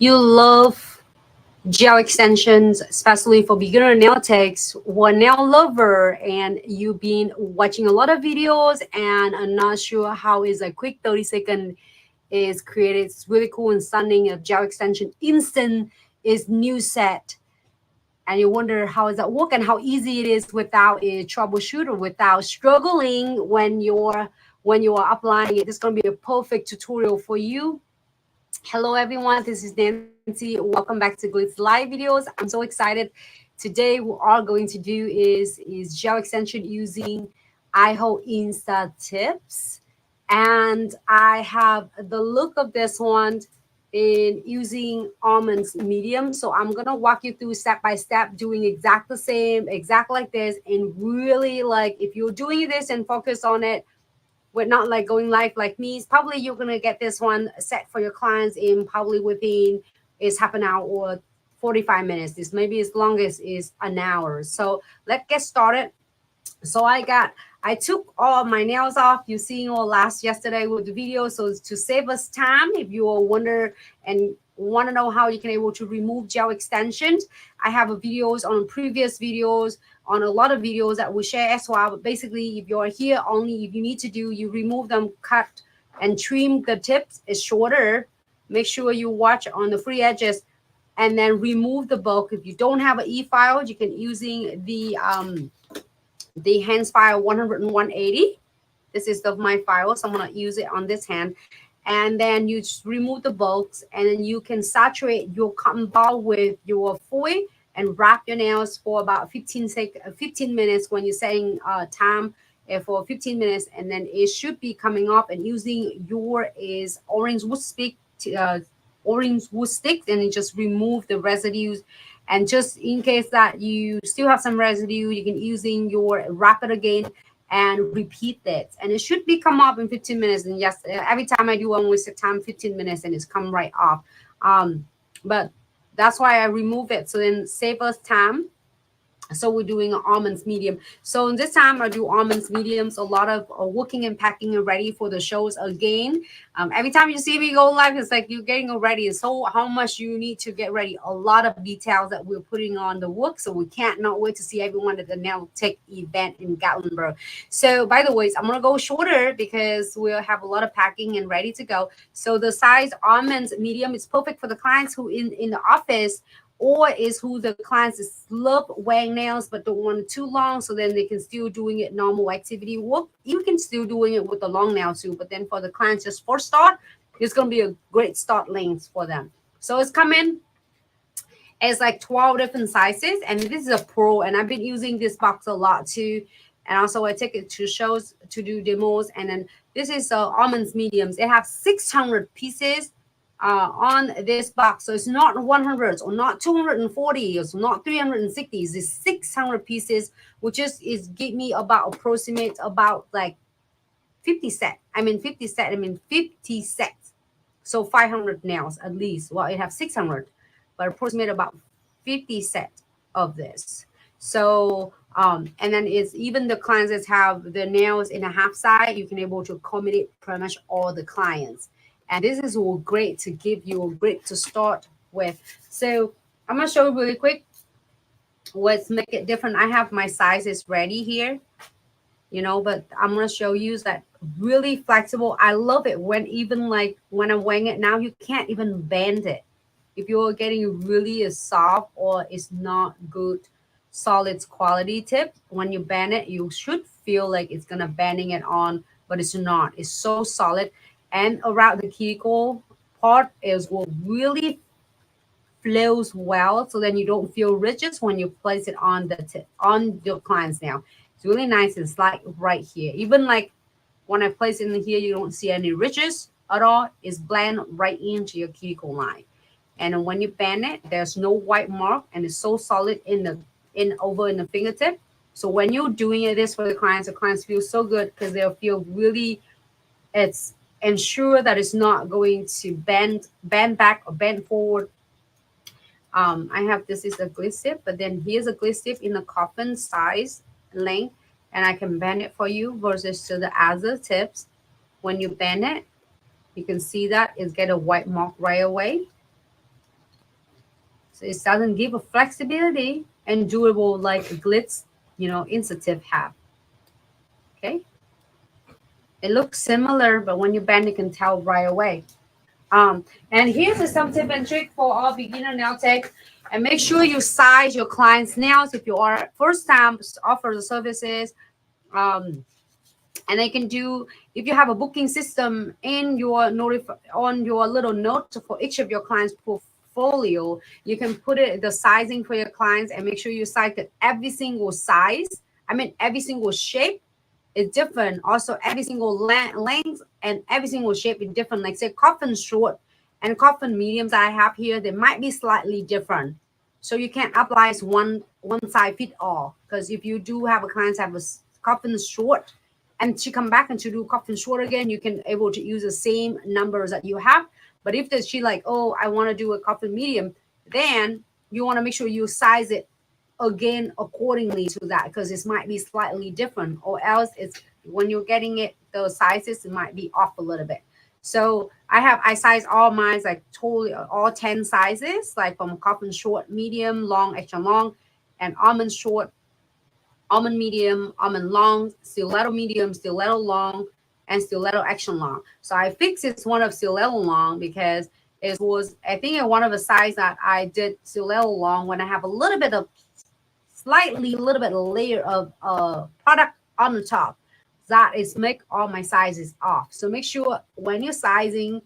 you love gel extensions, especially for beginner nail techs or nail lover, and you've been watching a lot of videos and I'm not sure how is a quick 30-second is created. It's really cool and stunning. A gel extension instant is new set, and you wonder how does that work and how easy it is without a troubleshoot or without struggling when you're applying it. This is going to be a perfect tutorial for you. Hello everyone, this is Nancy. Welcome back to Glitz Live Videos. I'm so excited. Today what we're all going to do is gel extension using iHo Insta tips. And I have the look of this one in using almonds medium. So I'm gonna walk you through step by step, doing exact the same, exact like this, and really like if you're doing this and focus on it, we're not like going live like me, probably you're gonna get this one set for your clients in probably within is half an hour or 45 minutes. This maybe as long as is an hour. So let's get started. So I took all of my nails off. You seen all yesterday with the video. So to save us time, if you all wonder and want to know how you can able to remove gel extensions, I have videos on previous videos on a lot of videos that we share as well. But basically, if you're here only, if you need to do, you remove them, cut and trim the tips is shorter. Make sure you watch on the free edges and then remove the bulk. If you don't have an e-file, you can using the hands file 100 and 180. This is my file, so I'm going to use it on this hand. And then you just remove the bulks, and then you can saturate your cotton ball with your foil and wrap your nails for about 15 minutes when you're setting time for 15 minutes, and then it should be coming up. And using your is orange wood stick, and you just remove the residues. And just in case that you still have some residue, you can using your wrap it again and repeat that, and it should be come up in 15 minutes. And yes, every time I do one waste of time 15 minutes and it's come right off. But that's why I remove it, so then save us time. So we're doing almonds medium. So in this time I do almonds mediums, a lot of working and packing and ready for the shows again. Every time you see me go live, it's like you're getting ready. So how much you need to get ready, a lot of details that we're putting on the work. So we can't not wait to see everyone at the nail tech event in Gatlinburg. So by the way, I'm gonna go shorter because we'll have a lot of packing and ready to go. So the size almonds medium is perfect for the clients who in the office, or is who the clients is love wearing nails but don't want it too long, so then they can still doing it normal activity work. You can still doing it with the long nail too, but then for the clients just for start, it's going to be a great start length for them. So it's coming as like 12 different sizes, and this is a pro, and I've been using this box a lot too. And also I take it to shows to do demos. And then this is almonds mediums. They have 600 pieces on this box. So it's not 100 or not 240 or not 360. It's 600 pieces, which is give me about approximate about like 50 sets. I mean 50 sets. So 500 nails at least. Well, I have 600, but approximate about 50 sets of this. So and then it's even the clients that have the nails in a half side, you can able to accommodate pretty much all the clients. And this is all great to give you a great to start with. So I'm going to show you really quick what's make it different. I have my sizes ready here, you know, but I'm going to show you that really flexible. I love it when even like when I'm wearing it now, you can't even bend it. If you're getting really a soft or it's not good solid quality tip, when you bend it, you should feel like it's going to bending it on, but it's not. It's so solid. And around the cuticle part is what really flows well, so then you don't feel ridges when you place it on the tip on your client's nail. It's really nice. It's like right here. Even like when I place it in here, you don't see any ridges at all. It's blend right into your cuticle line. And when you bend it, there's no white mark, and it's so solid in the fingertip. So when you're doing this for the clients feel so good because they'll feel really ensure that it's not going to bend back or bend forward. I have this is a glitz tip, but then here's a glitz tip in the coffin size length, and I can bend it for you versus to the other tips. When you bend it, you can see that it's get a white mark right away. So it doesn't give a flexibility and durable like Glitz, Incentive have. Okay. It looks similar, but when you bend, you can tell right away. And here's some tip and trick for all beginner nail tech. And make sure you size your clients' nails if you are first time offer the services. And they can do, if you have a booking system in your on your little note for each of your clients' portfolio, you can put it the sizing for your clients and make sure you size it every single size. I mean, every single shape is different. Also, every single length and every single shape is different. Like say coffin short and coffin mediums I have here, they might be slightly different. So you can't apply one size fit all. Because if you do have a client have a coffin short and she come back and she do coffin short again, you can able to use the same numbers that you have. But if she like, oh, I want to do a coffin medium, then you want to make sure you size it again accordingly to that, because it might be slightly different, or else it's when you're getting it those sizes, it might be off a little bit. So I size all mine like totally all 10 sizes, like from coffin short, medium, long, extra long, and almond short, almond medium, almond long, stiletto medium, stiletto long, and stiletto extra long. So I fixed this one of stiletto long because it was, I think, one of the size that I did stiletto long when I have a little bit of little bit of layer of product on the top. That is make all my sizes off. So make sure when you're sizing,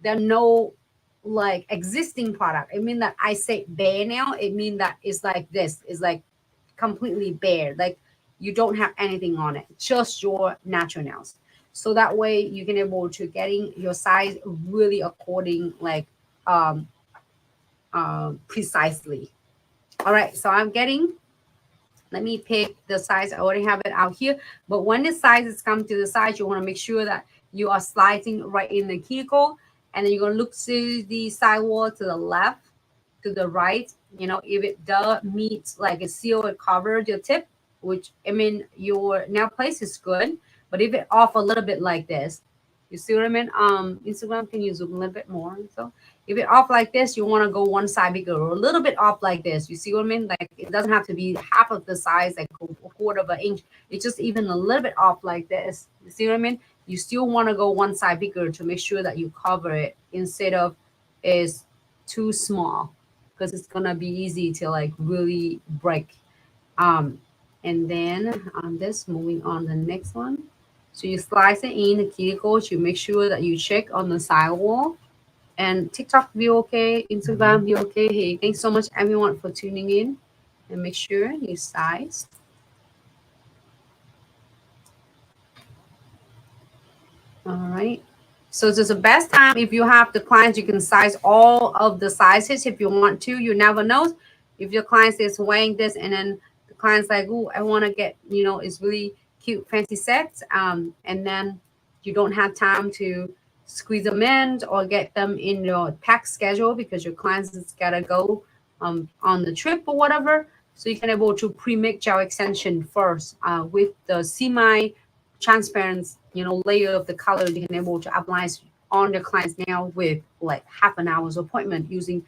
there are no like existing product. I mean that I say bare now, it means that it's like this, is like completely bare, like you don't have anything on it, just your natural nails. So that way you can able to getting your size really according like precisely. All right, so I'm getting, let me pick the size. I already have it out here. But when the sizes come to the size, you want to make sure that you are slicing right in the cuticle. And then you're going to look to the sidewall to the left, to the right. If it does meet like a seal, it covers your tip, which, I mean, your nail place is good. But if it off a little bit like this, you see what I mean? Instagram, can you zoom a little bit more? So if it off like this, you want to go one side bigger, or a little bit off like this. You see what I mean? Like it doesn't have to be half of the size, like a quarter of an inch. It's just even a little bit off like this. You see what I mean? You still want to go one side bigger to make sure that you cover it instead of is too small, because it's gonna be easy to like really break. And then on this, moving on the next one. So you slice it in the cuticle. You make sure that you check on the sidewall. And TikTok be okay, Instagram be okay. Hey, thanks so much everyone for tuning in. And make sure you size. All right. So this is the best time if you have the clients, you can size all of the sizes if you want to. You never know if your client is weighing this and then the client's like, oh, I want to get, it's really cute, fancy sets. And then you don't have time to squeeze them in or get them in your pack schedule because your clients has got to go on the trip or whatever. So you can able to pre-make gel extension first with the semi-transparent, layer of the color. You can able to apply on the client's nail with like half an hour's appointment using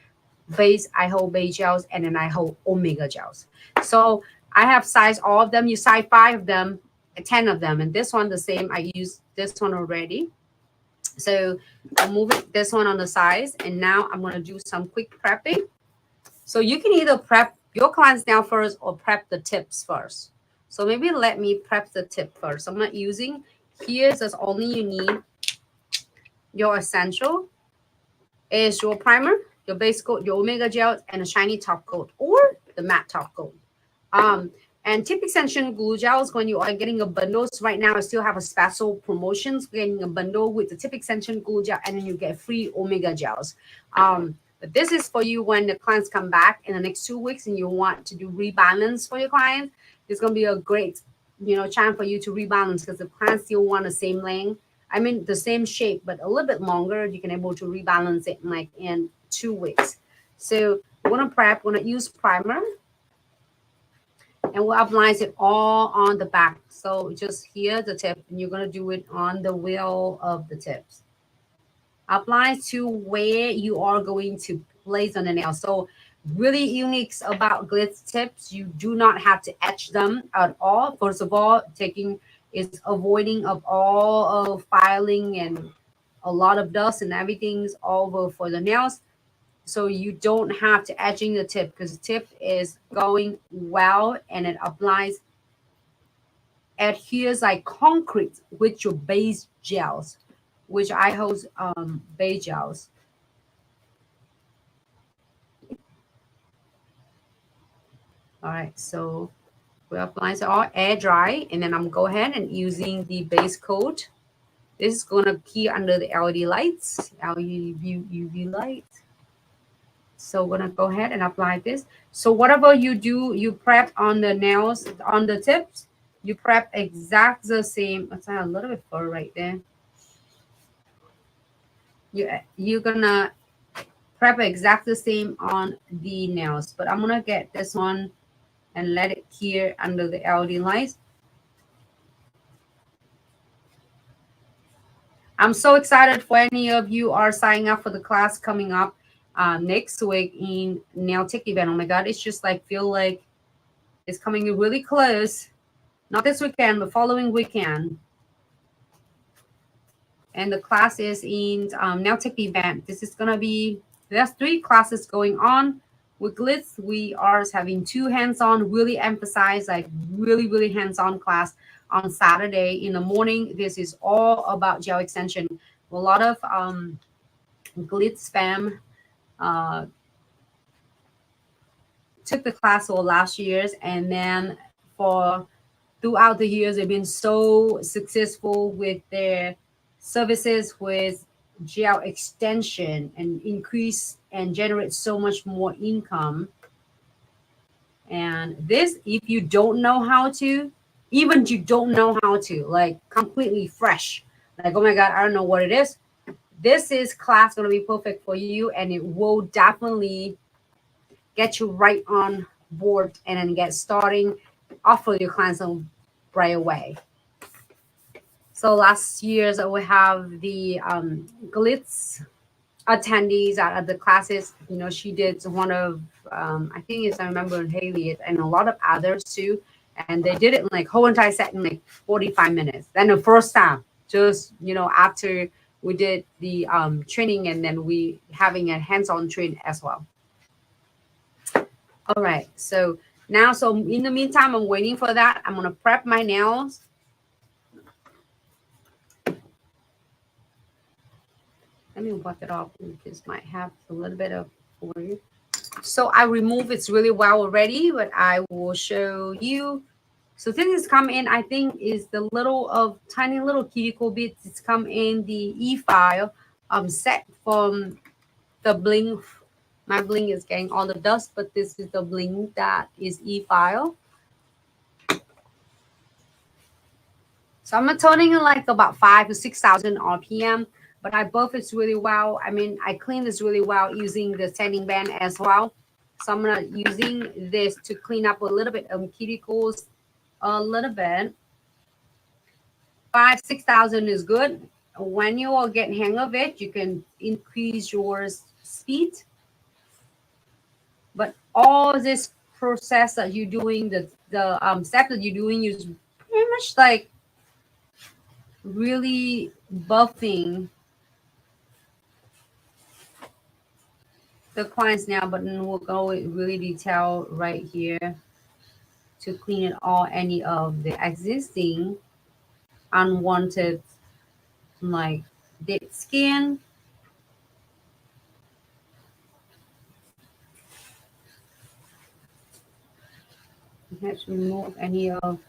base iHo base gels and then iHo omega gels. So I have sized all of them. You size 5 of them, 10 of them, and this one the same. I used this one already. So I'm moving this one on the size, and now I'm going to do some quick prepping. So you can either prep your client's nail first or prep the tips first. So maybe let me prep the tip first. I'm not using, here's as only you need your essential is your primer, your base coat, your omega gel, and a shiny top coat or the matte top coat. And tip extension glue gels, when you are getting a bundle, so right now I still have a special promotions, getting a bundle with the tip extension glue gel, and then you get free omega gels. But this is for you when the clients come back in the next 2 weeks and you want to do rebalance for your clients. It's going to be a great, chance for you to rebalance because the clients still want the same length. I mean, the same shape, but a little bit longer. You can able to rebalance it in 2 weeks. So we're going to prep, we're going to use primer. And we'll apply it all on the back. So just here, the tip, and you're going to do it on the wheel of the tips. Apply to where you are going to place on the nail. So Really unique about Glitz tips, you do not have to etch them at all. First of all, taking is avoiding of all of filing and a lot of dust and everything's over for the nails. So you don't have to etching the tip because the tip is going well and it applies, adheres like concrete with your base gels, which I use base gels. All right, so we apply it all air dry, and then I'm go ahead and using the base coat. This is gonna key under the LED lights, UV light. So we're gonna go ahead and apply this. So whatever you do, you prep on the nails, on the tips, you prep exact the same. Let's add a little bit fur right there. You're gonna prep exact the same on the nails, but I'm gonna get this one and let it cure under the LED lights. I'm so excited for any of you are signing up for the class coming up next week in nail tech event. Oh my God, it's just like feel like it's coming really close. Not this weekend, but following weekend. And the class is in nail tech event. This is gonna be, there's 3 classes going on. With Glitz, we are having 2 hands-on, really emphasize like really hands-on class on Saturday in the morning. This is all about gel extension. A lot of Glitz fam took the class for last year's, and then for throughout the years, they've been so successful with their services with gel extension and increase and generate so much more income. And this, if you don't know how to, even you don't know how to, like completely fresh, like, oh my God, I don't know what it is. This is class going to be perfect for you, and it will definitely get you right on board and then get starting, offer your clients right away. So last year's we have the Glitz attendees at the classes. You know, she did one of I think it's, I remember Haley and a lot of others too, and they did it in like whole entire set in like 45 minutes. Then the first time, just after we did the training, and then we having a hands-on train as well. All right, so now, so in the meantime, I'm waiting for that. I'm gonna prep my nails. Let me wipe it off because might have a little bit of oil. So I remove it's really well already, but I will show you. So things come in, I think, is the little of tiny little cuticle bits. It's come in the e-file set from the bling. My bling is getting all the dust, but this is the bling that is e-file. So I'm toning it like about 5,000 to 6,000 RPM, but I buff it really well. I mean, I clean this really well using the sanding band as well. So I'm gonna using this to clean up a little bit of cuticles, a little bit. 5,000 to 6,000 is good. When you are getting hang of it, you can increase your speed. But all this process that you're doing, the step that you're doing, is pretty much like really buffing the clients now, but then we'll go really detail right here to clean it all, any of the existing unwanted like dead skin. Let's remove any of,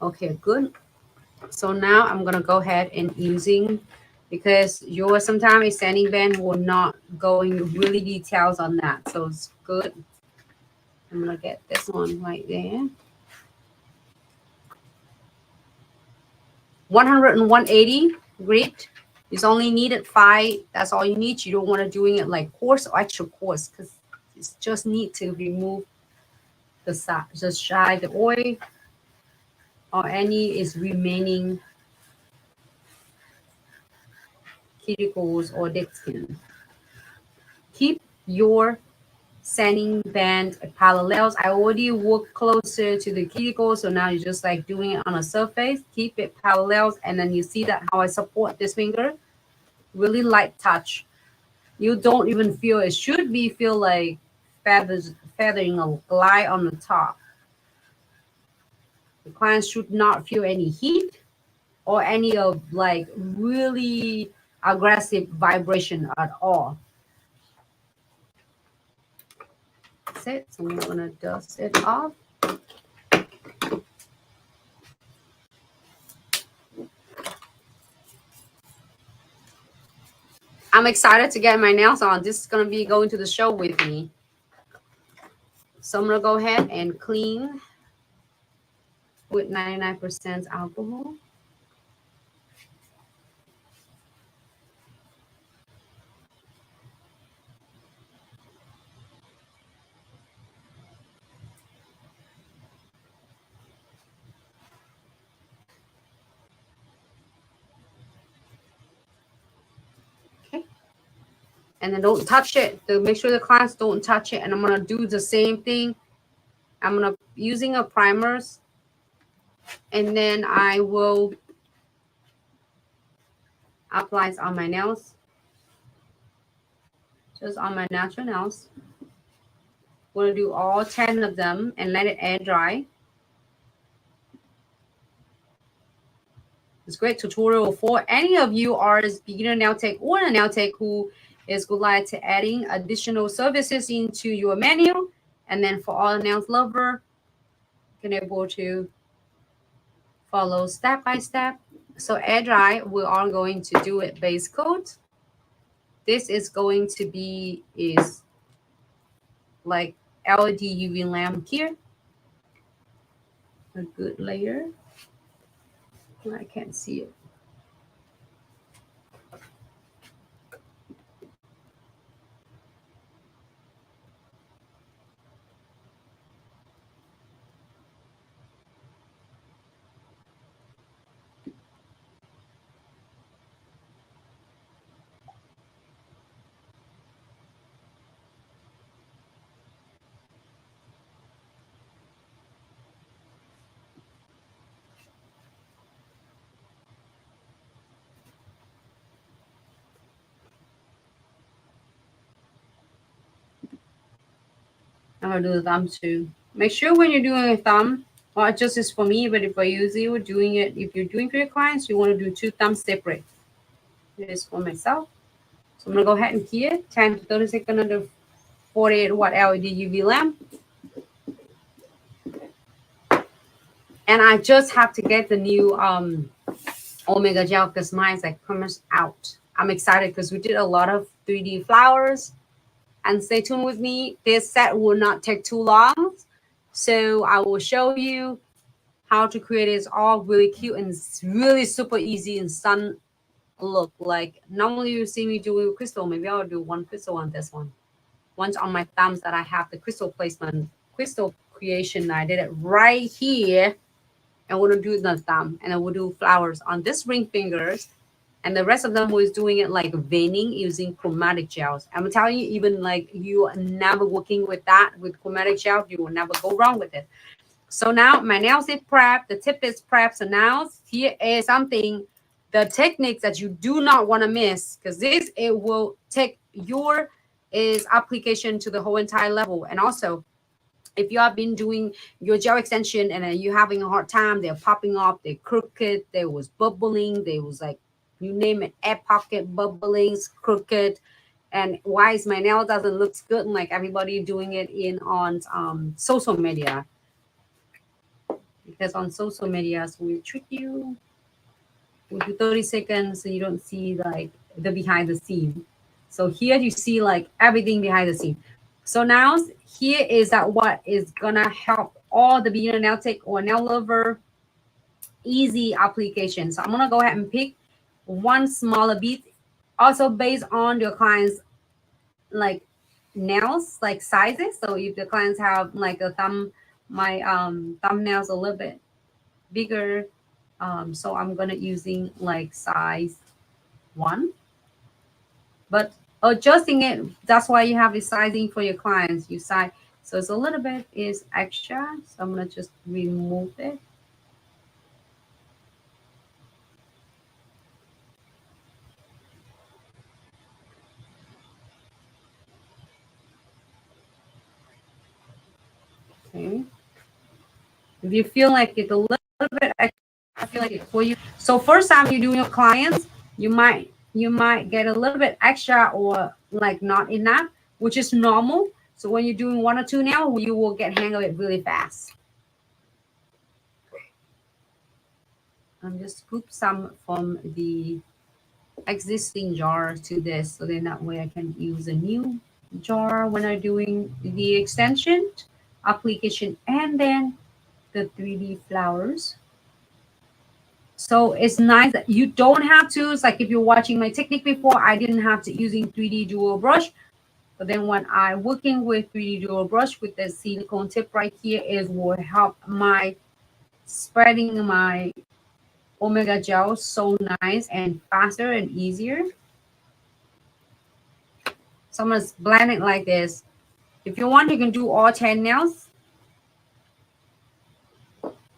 okay, good. So now I'm gonna go ahead and using, because your sometimes a sanding band will not going really details on that, so it's good. I'm gonna get this one right there. 100 and 180, great. It's only needed 5. That's all you need. You don't want to doing it like coarse or extra coarse, because it's just need to remove the side, just shy the oil or any is remaining cuticles or dead skin. Keep your sanding band parallels. I already work closer to the cuticle, so now you're just like doing it on a surface. Keep it parallels, and then you see that how I support this finger. Really light touch. You don't even feel it. Should be feel like feathering a glide on the top. The client should not feel any heat or any of like really aggressive vibration at all. That's it. So I'm gonna dust it off. I'm excited to get my nails on. This is gonna be going to the show with me. So I'm gonna go ahead and clean with 99% alcohol. Okay. And then don't touch it. To make sure the clients don't touch it. And I'm gonna do the same thing. I'm gonna using a primers, and then I will apply it on my nails, just on my natural nails. I'm gonna do all 10 of them and let it air dry. It's a great tutorial for any of you artists, beginner nail tech or a nail tech who is good like to adding additional services into your menu. And then for all nails lover, you can able to follow step by step. So air dry, we are going to do it base coat. This is going to be is like LED UV lamp here. A good layer. I can't see it. I'm gonna do the thumb too. Make sure when you're doing a thumb, not just is for me, but if I use you doing it, if you're doing for your clients, you want to do 2 thumbs separate. This for myself. So I'm gonna go ahead and key it 10 to 30 seconds under 48 watt LED UV lamp. And I just have to get the new Omega gel because mine's like comes out. I'm excited because we did a lot of 3D flowers. And stay tuned with me. This set will not take too long. So I will show you how to create it. It's all really cute and it's really super easy and sun look. Like normally you see me do crystal. Maybe I'll do one crystal on this one. Once on my thumbs that I have the crystal placement, crystal creation. I did it right here. And we're gonna do the thumb. And then we'll do flowers on this ring fingers. And the rest of them was doing it like veining using chromatic gels. I'm telling you, even like you are never working with that with chromatic gel, you will never go wrong with it. So now my nails is prepped, the tip is prepped. So now here is something, the techniques that you do not want to miss, because this it will take your is application to the whole entire level. And also, if you have been doing your gel extension and you're having a hard time, they're popping off, they're crooked, there was bubbling, there was like you name it, air pocket, bubbling, crooked, and why is my nail doesn't look good? And like everybody doing it in on social media, because on social media, so we trick you. We do 30 seconds, so you don't see like the behind the scene. So here you see like everything behind the scene. So now here is that what is gonna help all the beginner nail tech or nail lover easy application. So I'm gonna go ahead and pick one smaller bead, also based on your clients like nails like sizes. So if the clients have like a thumb, my thumbnails a little bit bigger, so I'm gonna using like size 1, but adjusting it. That's why you have the sizing for your clients. You size, so it's a little bit is extra. So I'm gonna just remove it. Okay. If you feel like it's a little bit extra, I feel like it's for you. So first time you do your clients, you might get a little bit extra or like not enough, which is normal. So when you're doing 1 or 2 now, you will get hang of it really fast. I'm just scoop some from the existing jar to this, so then that way I can use a new jar when I'm doing the extension application and then the 3D flowers. So it's nice that you don't have to. It's like if you're watching my technique before, I didn't have to using 3D dual brush. But then when I'm working with 3D dual brush with the silicone tip right here, is will help my spreading my omega gel so nice and faster and easier. So I'm gonna blend it like this. If you want, you can do all 10 nails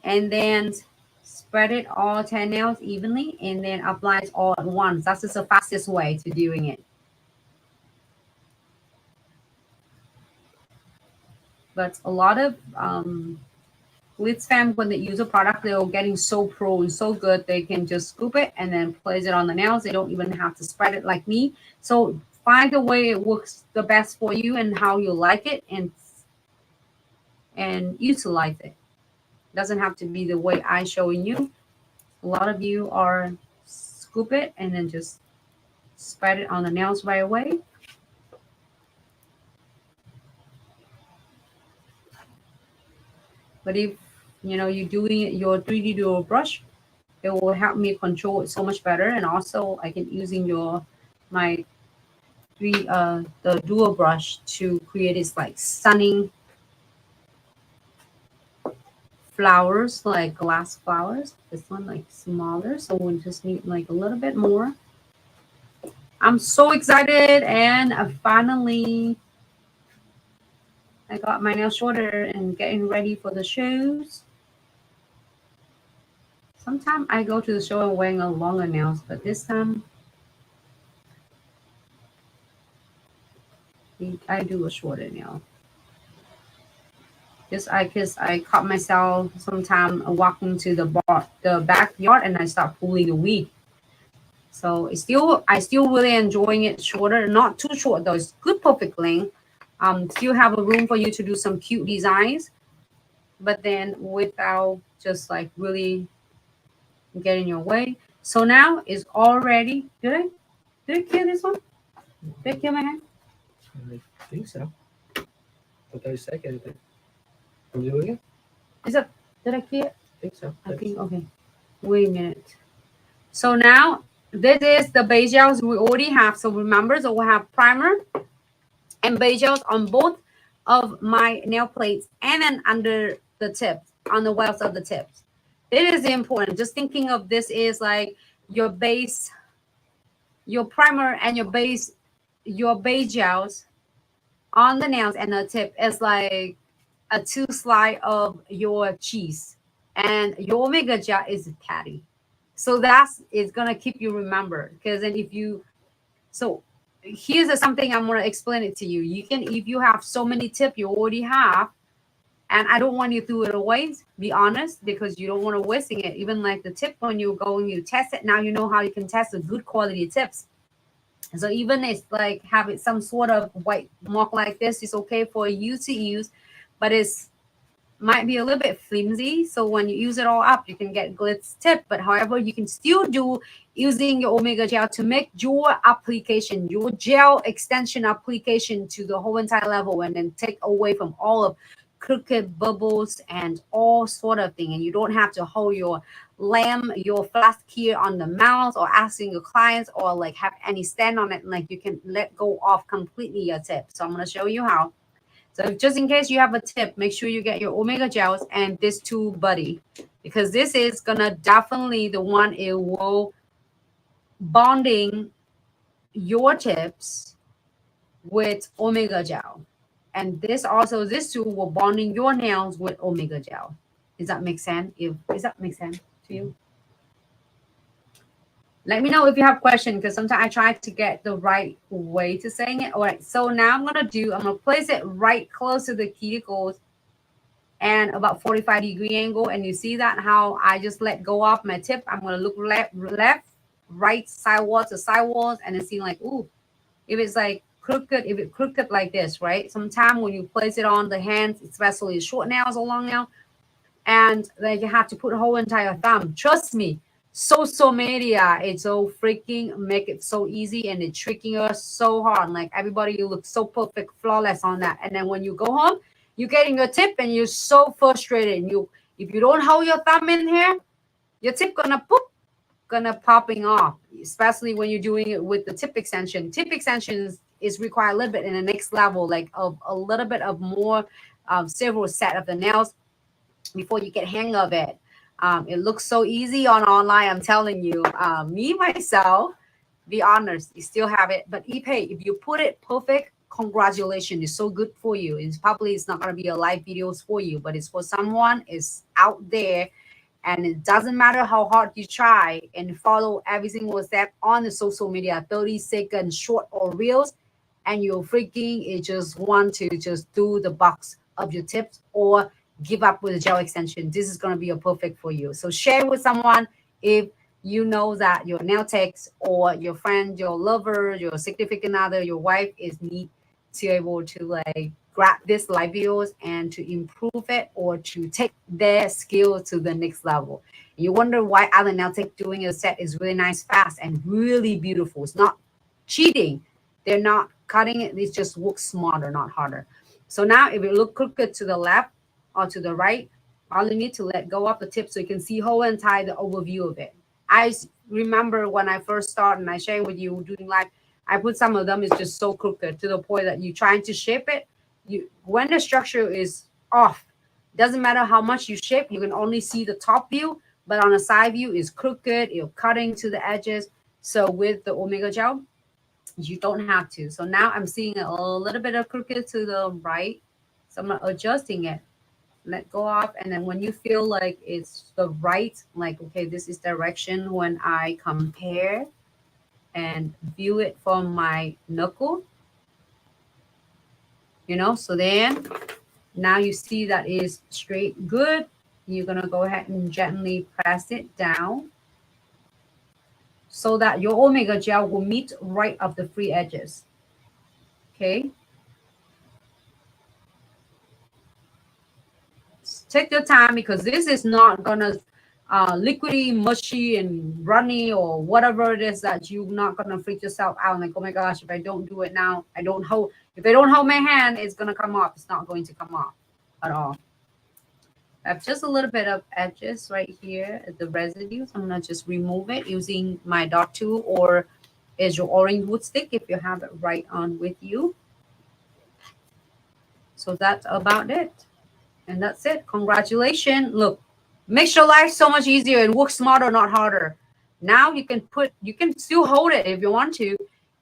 and then spread it all 10 nails evenly and then apply it all at once. That's just the fastest way to doing it. But a lot of Glitz fam, when they use a product, they're getting so pro and so good, they can just scoop it and then place it on the nails. They don't even have to spread it like me. So find a way it works the best for you and how you like it and utilize it. Doesn't have to be the way I showing you. A lot of you are scoop it and then just spread it on the nails right away. But if you're doing it your 3D dual brush, it will help me control it so much better. And also I can using my the dual brush to create this like stunning flowers, like glass flowers. This one like smaller, so we just need like a little bit more. I'm so excited, and finally I got my nails shorter and getting ready for the shows. Sometimes I go to the show and wearing a longer nails, but this time I do a shorter nail. Just because I caught myself sometime walking to the backyard and I start pulling the weed. So I still really enjoying it shorter, not too short though. It's good, perfect length. Still have a room for you to do some cute designs, but then without just like really getting your way. So now is already. Did I kill this one? Did I kill my hand? I think so. For 30 seconds. Can you do it again? Did I kill it? I think so. I think, okay. Wait a minute. So now this is the base gels we already have. So remember, so we have primer and base gels on both of my nail plates and then under the tips, on the wells of the tips. It is important. Just thinking of this is like your base, your primer and your base gels on the nails and the tip is like a 2 slice of your cheese, and your omega gel is patty. So that's it's gonna keep you remember, because then if you so here's something I'm gonna explain it to you. You can, if you have so many tips you already have, and I don't want you to throw it away, be honest, because you don't want to wasting it. Even like the tip, when you go and you test it, now you know how you can test the good quality tips. So even it's like having some sort of white mark like this is okay for you to use, but it's might be a little bit flimsy. So when you use it all up, you can get Glitz tip. But however, you can still do using your omega gel to make your application, your gel extension application to the whole entire level, and then take away from all of crooked bubbles and all sort of thing. And you don't have to hold your flask here on the mouth or asking your clients or like have any stand on it. Like you can let go off completely your tip. So I'm going to show you how. So just in case you have a tip, make sure you get your omega gels and this tool buddy, because this is gonna definitely the one it will bonding your tips with Omega Gel. And this two will bonding your nails with Omega Gel. Does that make sense? Does that make sense to you? Let me know if you have questions, because sometimes I try to get the right way to saying it. All right, so now I'm gonna place it right close to the cuticles and about 45-degree angle. And you see that how I just let go off my tip. I'm gonna look left, right, sidewall to sidewalls, and then see like, ooh, if it's like crooked, if it's crooked like this, right? Sometimes when you place it on the hands, especially short nails or long nail, and like you have to put a whole entire thumb. Trust me, social media, it's so freaking make it so easy, and it's tricking us so hard. Like everybody, you look so perfect, flawless on that, and then when you go home, you're getting your tip, and you're so frustrated. And if you don't hold your thumb in here, your tip gonna popping off, especially when you're doing it with the tip extension. Tip extensions is require a little bit in the next level, like of a little bit of more several set of the nails before you get hang of it. It looks so easy on online, I'm telling you. Me myself, be honest, you still have it, but if you put it perfect, congratulations, it's so good for you. It's not going to be a live videos for you, but it's for someone is out there. And it doesn't matter how hard you try and follow every single step on the social media, 30-second short or reels, and you're freaking it just want to just do the box of your tips or give up with a gel extension. This is going to be a perfect for you. So share with someone if you know that your nail techs or your friend, your lover, your significant other, your wife is need to able to like grab this live videos and to improve it or to take their skill to the next level. You wonder why other nail tech doing a set is really nice, fast, and really beautiful. It's not cheating. They're not cutting it. It just looks smarter, not harder. So now if you look crooked to the left or to the right, all you need to let go of the tip so you can see whole entire the overview of it. I remember when I first started and I shared with you doing live, I put some of them is just so crooked to the point that you're trying to shape it. When the structure is off, doesn't matter how much you shape, you can only see the top view, but on the side view is crooked, you're cutting to the edges. So with the Omega Gel, you don't have to. So now I'm seeing a little bit of crooked to the right. So I'm adjusting it. Let go off. And then when you feel like it's the right, like, okay, this is direction when I compare and view it from my knuckle, so then now you see that is straight good. You're going to go ahead and gently press it down so that your Omega Gel will meet right of the free edges. Okay. Take your time because this is not gonna liquidy, mushy, and runny or whatever it is that you're not gonna freak yourself out like, oh my gosh, if I don't do it now, if I don't hold my hand, it's gonna come off. It's not going to come off at all. I have just a little bit of edges right here at the residue. So I'm gonna just remove it using my dot tool or is your orange wood stick if you have it right on with you. So that's about it. And that's it. Congratulations. Look, makes your life so much easier and work smarter, not harder. Now you can still hold it if you want to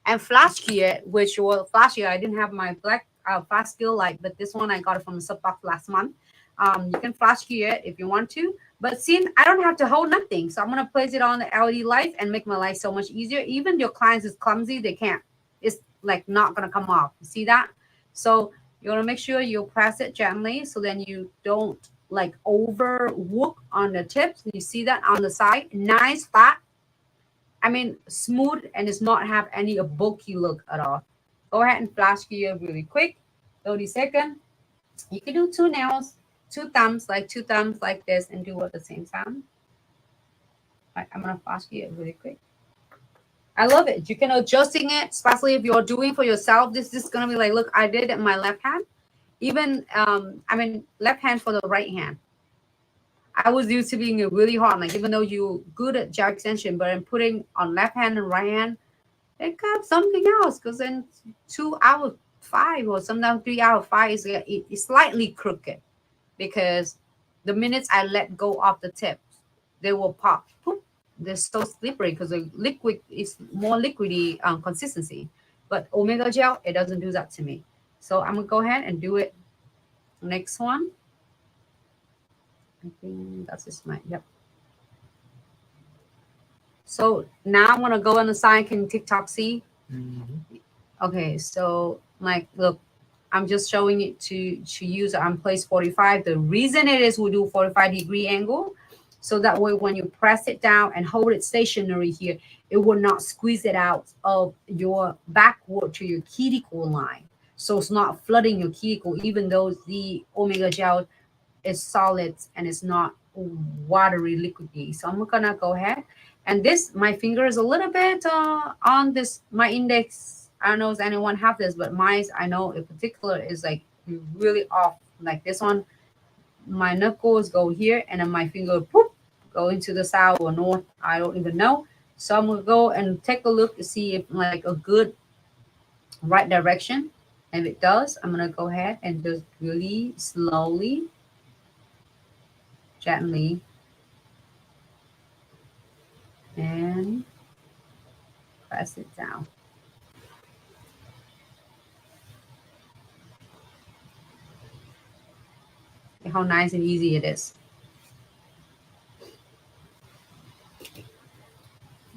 and flash key it, which will flash key. I didn't have my black flash skill light, but this one I got it from the Subbox last month. You can flash key it if you want to, but see, I don't have to hold nothing. So I'm going to place it on the LED light and make my life so much easier. Even your clients is clumsy. They can't, it's like not going to come off. See that? So you want to make sure you press it gently so then you don't like overwork on the tips. You see that on the side, nice flat. I mean, smooth, and it's not have any bulky look at all. Go ahead and flash key it really quick, 30 seconds. You can do two nails, two thumbs like this, and do at the same time. All right, I'm gonna flash key it really quick. I love it. You can adjusting it, especially if you're doing for yourself. This is gonna be like, look, I did it in my left hand. Even left hand for the right hand. I was used to being really hard, like even though you're good at gel extension, but I'm putting on left hand and right hand, it got something else. Because then 2 out of 5 or sometimes 3 out of 5 is slightly crooked because the minutes I let go of the tips, they will pop. They're so slippery because the liquid is more liquidy consistency. But Omega Gel, it doesn't do that to me. So I'm gonna go ahead and do it. Next one. I think that's just my, yep. So now I'm gonna go on the side. Can TikTok see? Okay, so like, look, I'm just showing it to use on place 45. The reason it is we do 45-degree angle, so that way when you press it down and hold it stationary here, it will not squeeze it out of your backward to your cuticle line. So it's not flooding your cuticle, even though the Omega Gel is solid and it's not watery liquidy. So I'm gonna go ahead, and this, my finger is a little bit on this, my index. I don't know if anyone have this, but mine, I know in particular, is like really off. Like this one, my knuckles go here, and then my finger poof, go into the south or north. I don't even know. So I'm gonna go and take a look to see if like a good right direction. If it does, I'm gonna go ahead and just really slowly, gently, and press it down. How nice and easy it is.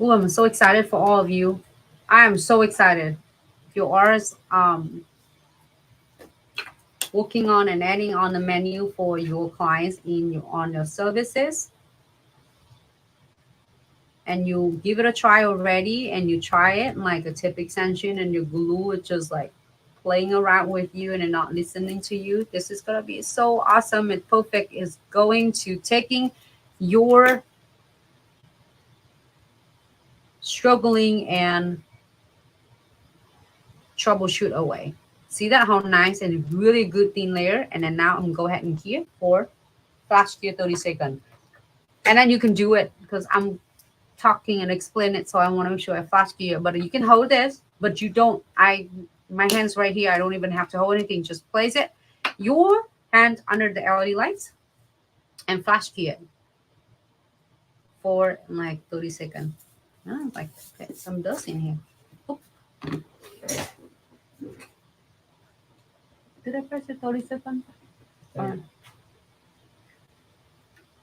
Oh, I'm so excited for all of you. I am so excited. If you are working on and adding on the menu for your clients on your services, and you give it a try already, and you try it like a tip extension, and your glue is just like playing around with you and not listening to you, this is gonna be so awesome and perfect. Is going to taking your struggling and troubleshoot away. See that how nice and really good thin layer. And then now I'm gonna go ahead and gear for flash gear 30 seconds. And then you can do it because I'm talking and explain it, so I want to make sure I flash gear. But you can hold this, but you don't. My hands right here, I don't even have to hold anything. Just place it, your hand under the LED lights, and flash gear for like 30 seconds. Oh, like get some dust in here. Oop. Did I press it 30 seconds? Yeah.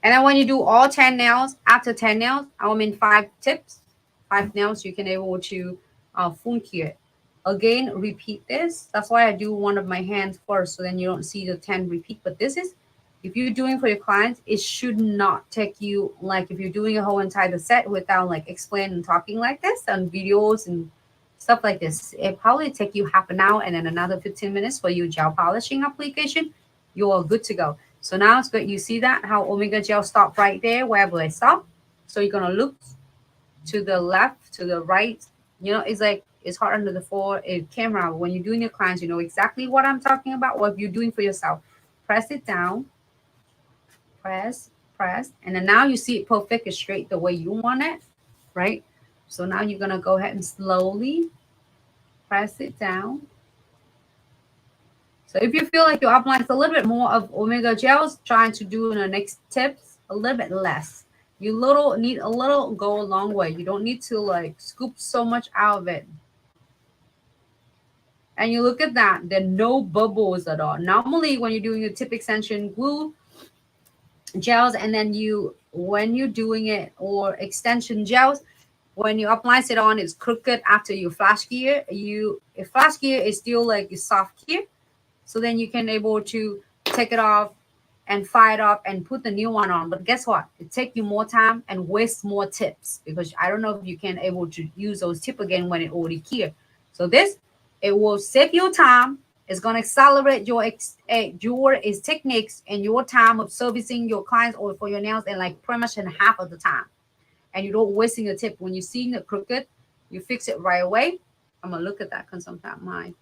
And then when you do all 10 nails, after 10 nails, I mean 5 tips, 5 nails, you can able to full cure. Again, repeat this. That's why I do one of my hands first, so then you don't see the 10 repeat. But this is, if you're doing for your clients, it should not take you, like if you're doing a whole entire set without like explaining and talking like this on videos and stuff like this, it probably take you half an hour and then another 15 minutes for your gel polishing application. You're good to go. So now it's good. You see that how Omega Gel stopped right there wherever I stop. So you're gonna look to the left, to the right. You know, it's like it's hard under the camera. When you're doing your clients, you know exactly what I'm talking about. What you're doing for yourself, press it down, press, and then now you see it perfect, straight the way you want it, right? So now you're gonna go ahead and slowly press it down. So if you feel like your upline is a little bit more of Omega Gels, trying to do in the next tips a little bit less. You need a little, go a long way. You don't need to like scoop so much out of it. And you look at that, there are no bubbles at all. Normally when you're doing your tip extension glue gels, and then when you're doing it, or extension gels, when you apply it on, it's crooked after you flash gear. If flash gear is still like a soft gear, so then you can able to take it off and fire it up and put the new one on. But guess what? It takes you more time and waste more tips, because I don't know if you can able to use those tips again when it already clear. So this, it will save your time. It's going to accelerate your techniques and your time of servicing your clients or for your nails, and like pretty much in half of the time. And you don't wasting a tip. When you're seeing it crooked, you fix it right away. I'm going to look at that because sometimes mine.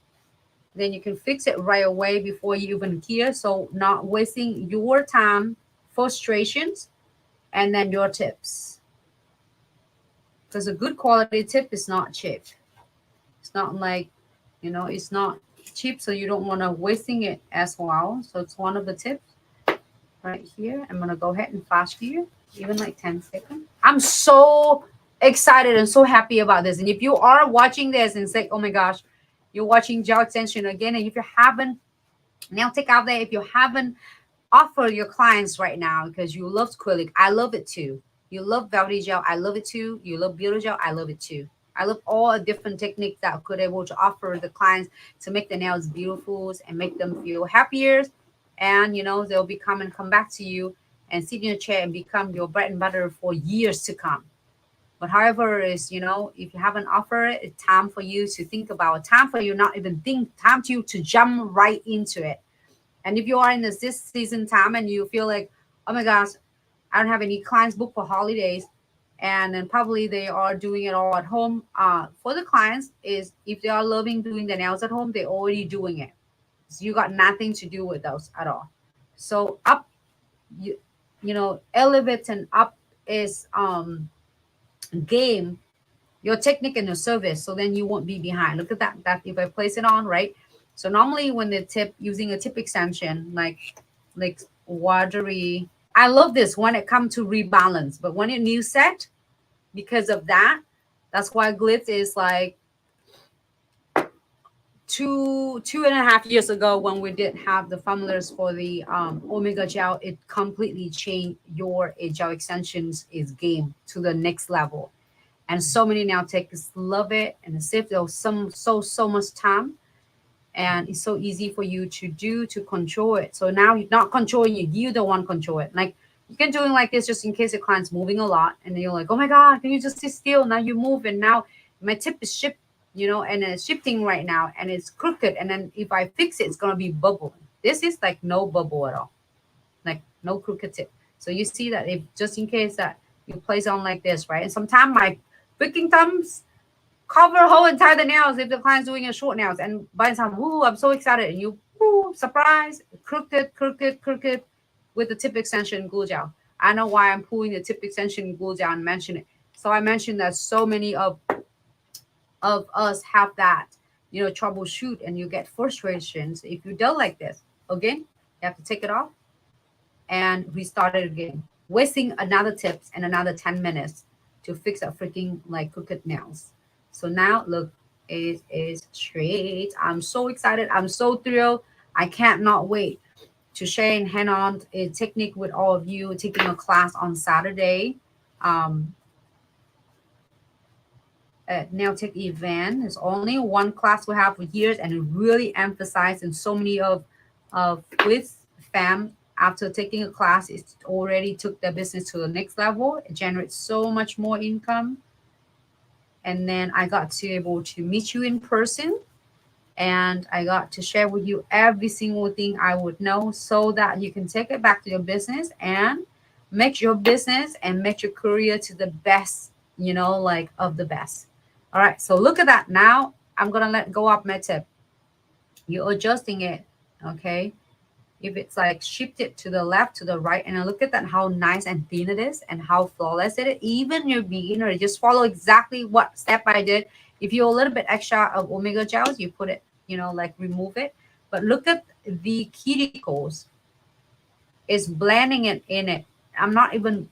Then you can fix it right away before you even gear. So not wasting your time, frustrations, and then your tips. Because a good quality tip is not cheap. It's not like, you know, it's not cheap, so you don't want to wasting it as well. So it's one of the tips right here. I'm going to go ahead and flash gear, even like 10 seconds. I'm so excited and so happy about this. And if you are watching this and say, oh my gosh, you're watching gel extension again, and if you haven't nail tech out there, if you haven't offer your clients right now, because you love acrylic, I love it too. You love velvety gel, I love it too. You love beauty gel, I love it too. I love all the different techniques that I could able to offer the clients to make the nails beautiful and make them feel happier. And they'll come back to you and sit in your chair and become your bread and butter for years to come. But however, if you haven't offered it, it's time for you to think about it. Time for you not even think, time to you to jump right into it. And if you are in this season time and you feel like, oh my gosh, I don't have any clients booked for holidays, and then probably they are doing it all at home. For the clients, is if they are loving doing the nails at home, they're already doing it. So you got nothing to do with those at all. So up, elevate and up is game your technique and your service, so then you won't be behind. Look at that if I place it on, right? So normally when the tip, using a tip extension like watery, I love this when it comes to rebalance, but when it new set, because of that's why Glitz is like 2.5 years ago, when we did have the formulas for the omega gel, it completely changed your gel extensions is game to the next level. And so many nail techs love it, and it saves so much time, and it's so easy for you to control it. So now you're not controlling it, you don't want to control it. Like you can do it like this just in case your client's moving a lot, and you're like, oh my god, can you just sit still? Now you move, and now my tip is and it's shifting right now, and it's crooked, and then if I fix it, it's gonna be bubbling. This is like no bubble at all, like no crooked tip. So you see that if just in case that you place on like this, right? And sometimes my freaking thumbs cover whole entire the nails if the client's doing a short nails, and by the time, woo, I'm so excited, and you, woo, surprise, crooked with the tip extension glue gel. I know why I'm pulling the tip extension glue gel and mention it. So I mentioned that so many of us have that, troubleshoot, and you get frustrations if you don't like this. Again, you have to take it off and restart it again, wasting another tips and another 10 minutes to fix a freaking like crooked nails. So now look, it is straight. I'm so excited. I'm so thrilled. I can't not wait to share and hand on a technique with all of you, taking a class on Saturday. At Nail Tech event. There's only one class we have for years, and it really emphasized, and so many of Glitz fam, after taking a class, it already took their business to the next level. It generates so much more income. And then I got to able to meet you in person, and I got to share with you every single thing I would know, so that you can take it back to your business and make your business and make your career to the best, like of the best. All right, so look at that. Now I'm gonna let go of my tip. You're adjusting it, okay? If it's like shifted to the left, to the right, and look at that, how nice and thin it is, and how flawless it is. Even your beginner, just follow exactly what step I did. If you're a little bit extra of omega gels, you put it, like remove it. But look at the cuticles. It's blending it in it. I'm not even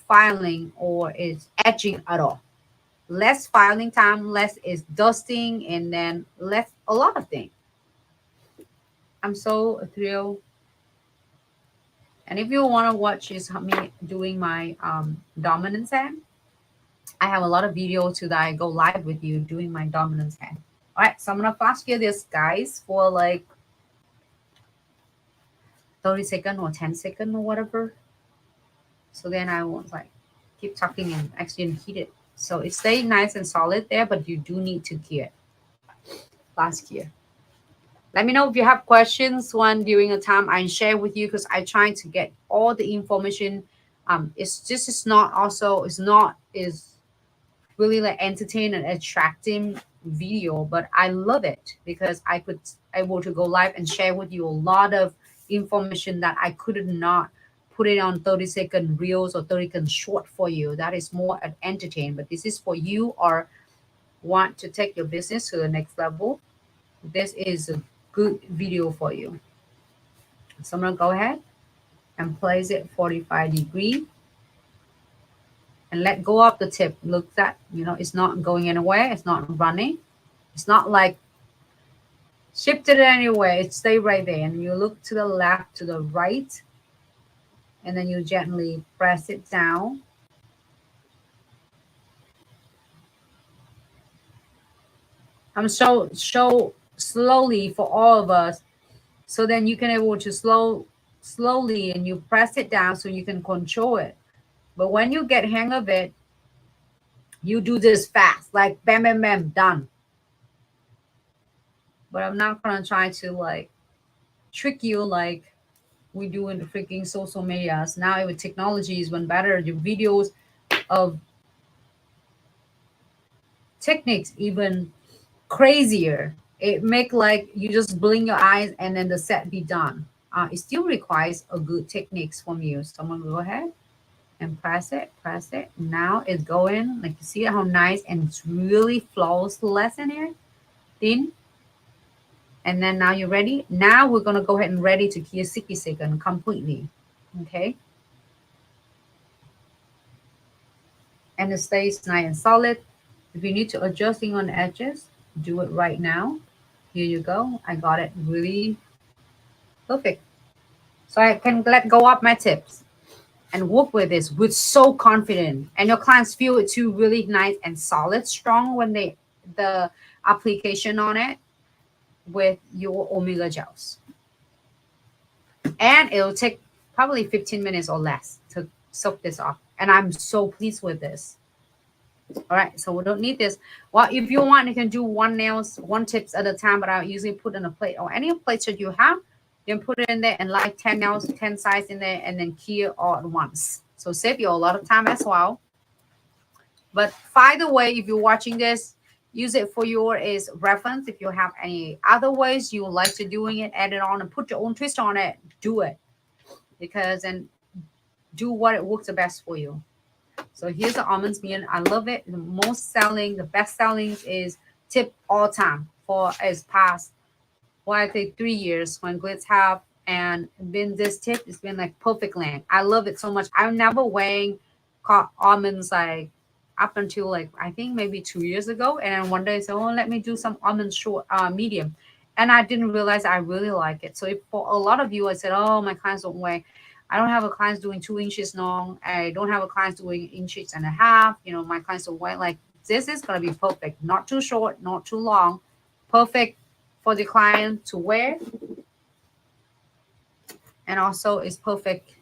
filing or is etching at all. Less filing time, less is dusting, and then less a lot of things. I'm so thrilled. And if you want to watch is me doing my dominance hand, I have a lot of videos too that I go live with you doing my dominance hand. All right, so I'm gonna flash you this, guys, for like 30 seconds or 10 seconds or whatever. So then I won't like keep talking and actually heat it. So it stays nice and solid there, but you do need to gear it. Last gear. Let me know if you have questions when during a time I share with you, because I try to get all the information. It's not really like entertaining and attracting video, but I love it because I could able to go live and share with you a lot of information that I could not put it on 30-second reels or 30-second short for you. That is more entertaining, but this is for you or want to take your business to the next level. This is a good video for you. So I'm gonna go ahead and place it 45 degree and let go of the tip. Look that, it's not going anywhere. It's not running. It's not like Shift it anyway. It stay right there. And you look to the left, to the right. And then you gently press it down. I'm so slowly for all of us. So then you can able to slowly and you press it down so you can control it. But when you get hang of it, you do this fast, like bam, bam, bam, done. But I'm not gonna try to like trick you like we do in the freaking social medias. Now with technology is one better. The videos of techniques even crazier. It make like you just blink your eyes and then the set be done. It still requires a good techniques from you. So I'm gonna go ahead and press it, press it. Now it's going, like you see how nice and it's really flawless in here, thin. And then now you're ready. Now we're gonna go ahead and ready to Kiyosaki second completely, okay? And it stays nice and solid. If you need to adjusting on the edges, do it right now. Here you go. I got it really perfect. So I can let go of my tips and work with this with so confident. And your clients feel it too really nice and solid, strong when they the application on it with your omega gels. And it'll take probably 15 minutes or less to soak this off. And I'm so pleased with this. All right, so we don't need this. Well, if you want, you can do one nails, one tips at a time, but I usually put in a plate or any plate that you have, you can put it in there and like 10 nails, 10 sides in there, and then key it all at once. So save you a lot of time as well. But by the way, if you're watching this, use it for your is reference. If you have any other ways you like to doing it, add it on and put your own twist on it, do it. Because and do what it works the best for you. So here's the almonds meal. I love it. The most selling, the best selling is tip all time for as past, well, I think 3 years when Glitz have and been this tip. It's been like perfect land. I love it so much. I'm never weighing almonds like up until like I think maybe 2 years ago. And then one day I said, oh, let me do some almond short medium. And I didn't realize I really like it. So if for a lot of you, I said, oh, my clients don't weigh. I don't have a clients doing 2 inches long. I don't have a clients doing 1.5 inches. You know, my clients don't weigh like this is gonna be perfect. Not too short, not too long. Perfect for the client to wear. And also it's perfect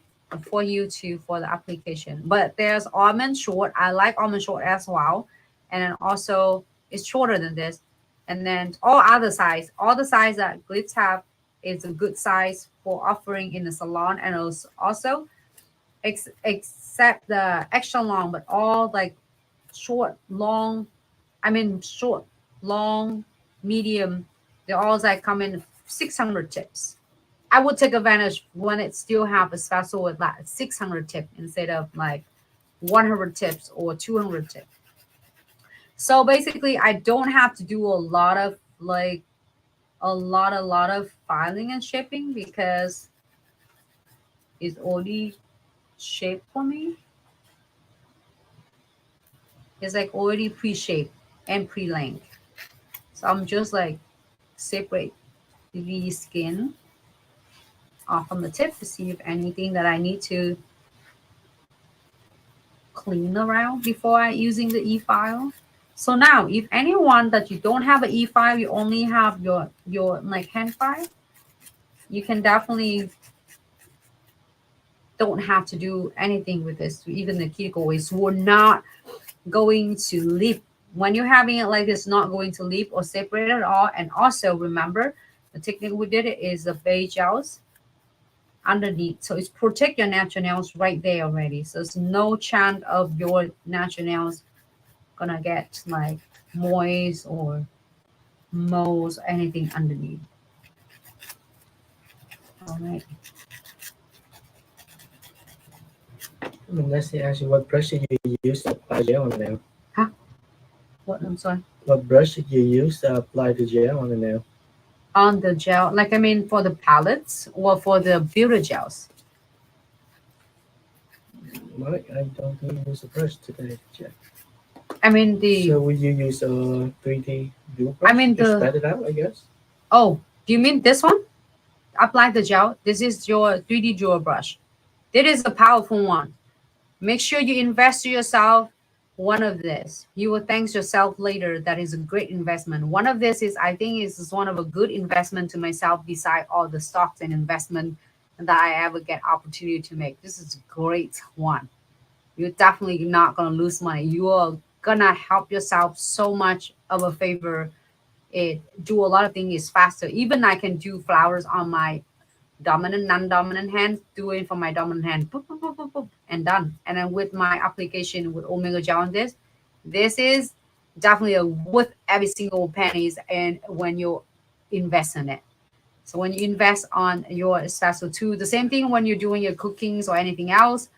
for you to for the application. But there's almond short. I like almond short as well. And then also it's shorter than this. And then all other size, all the size that Glitz have is a good size for offering in the salon. And also except the extra long, but all like short, long, short, long, medium, they all like come in 600 tips. I would take advantage when it still have a special with like 600 tip instead of like 100 tips or 200 tips. So basically I don't have to do a lot of like a lot of filing and shipping because it's already shaped for me. It's like already pre-shaped and pre-length. So I'm just like separate the skin off from the tip to see if anything that I need to clean around before I using the e-file. So now if anyone that you don't have an e-file, you only have your like hand file, you can definitely don't have to do anything with this. Even the cuticle waste, we're not going to leap when you're having it like this, not going to leap or separate at all. And also remember the technique we did it is the beige gels underneath, so it's protect your natural nails right there already. So it's no chance of your natural nails gonna get like moist or moles or anything underneath. All right. Let's say actually what brush did you use to apply gel on the nail? Huh? What? I'm sorry. What brush did you use to apply the gel on the nail? On the gel, like for the palettes or for the builder gels? Well, I don't think you use a brush today, Jeff. The. So would you use a 3D dual brush? Just spread it out, I guess. Oh, do you mean this one? Apply the gel. This is your 3D drawer brush. This is a powerful one. Make sure you invest to yourself one of this. You will thank yourself later. That is a great investment. One of this is, I think, is one of a good investment to myself beside all the stocks and investment that I ever get opportunity to make. This is a great one. You're definitely not gonna lose money. You are gonna help yourself so much of a favor. It do a lot of things faster. Even I can do flowers on my dominant, non-dominant hand, do it for my dominant hand, boop, boop, boop, boop, boop, and done. And then with my application with Omega Gel on this is definitely a worth every single pennies and when you invest in it. So when you invest on your special too, the same thing when you're doing your cookings or anything else,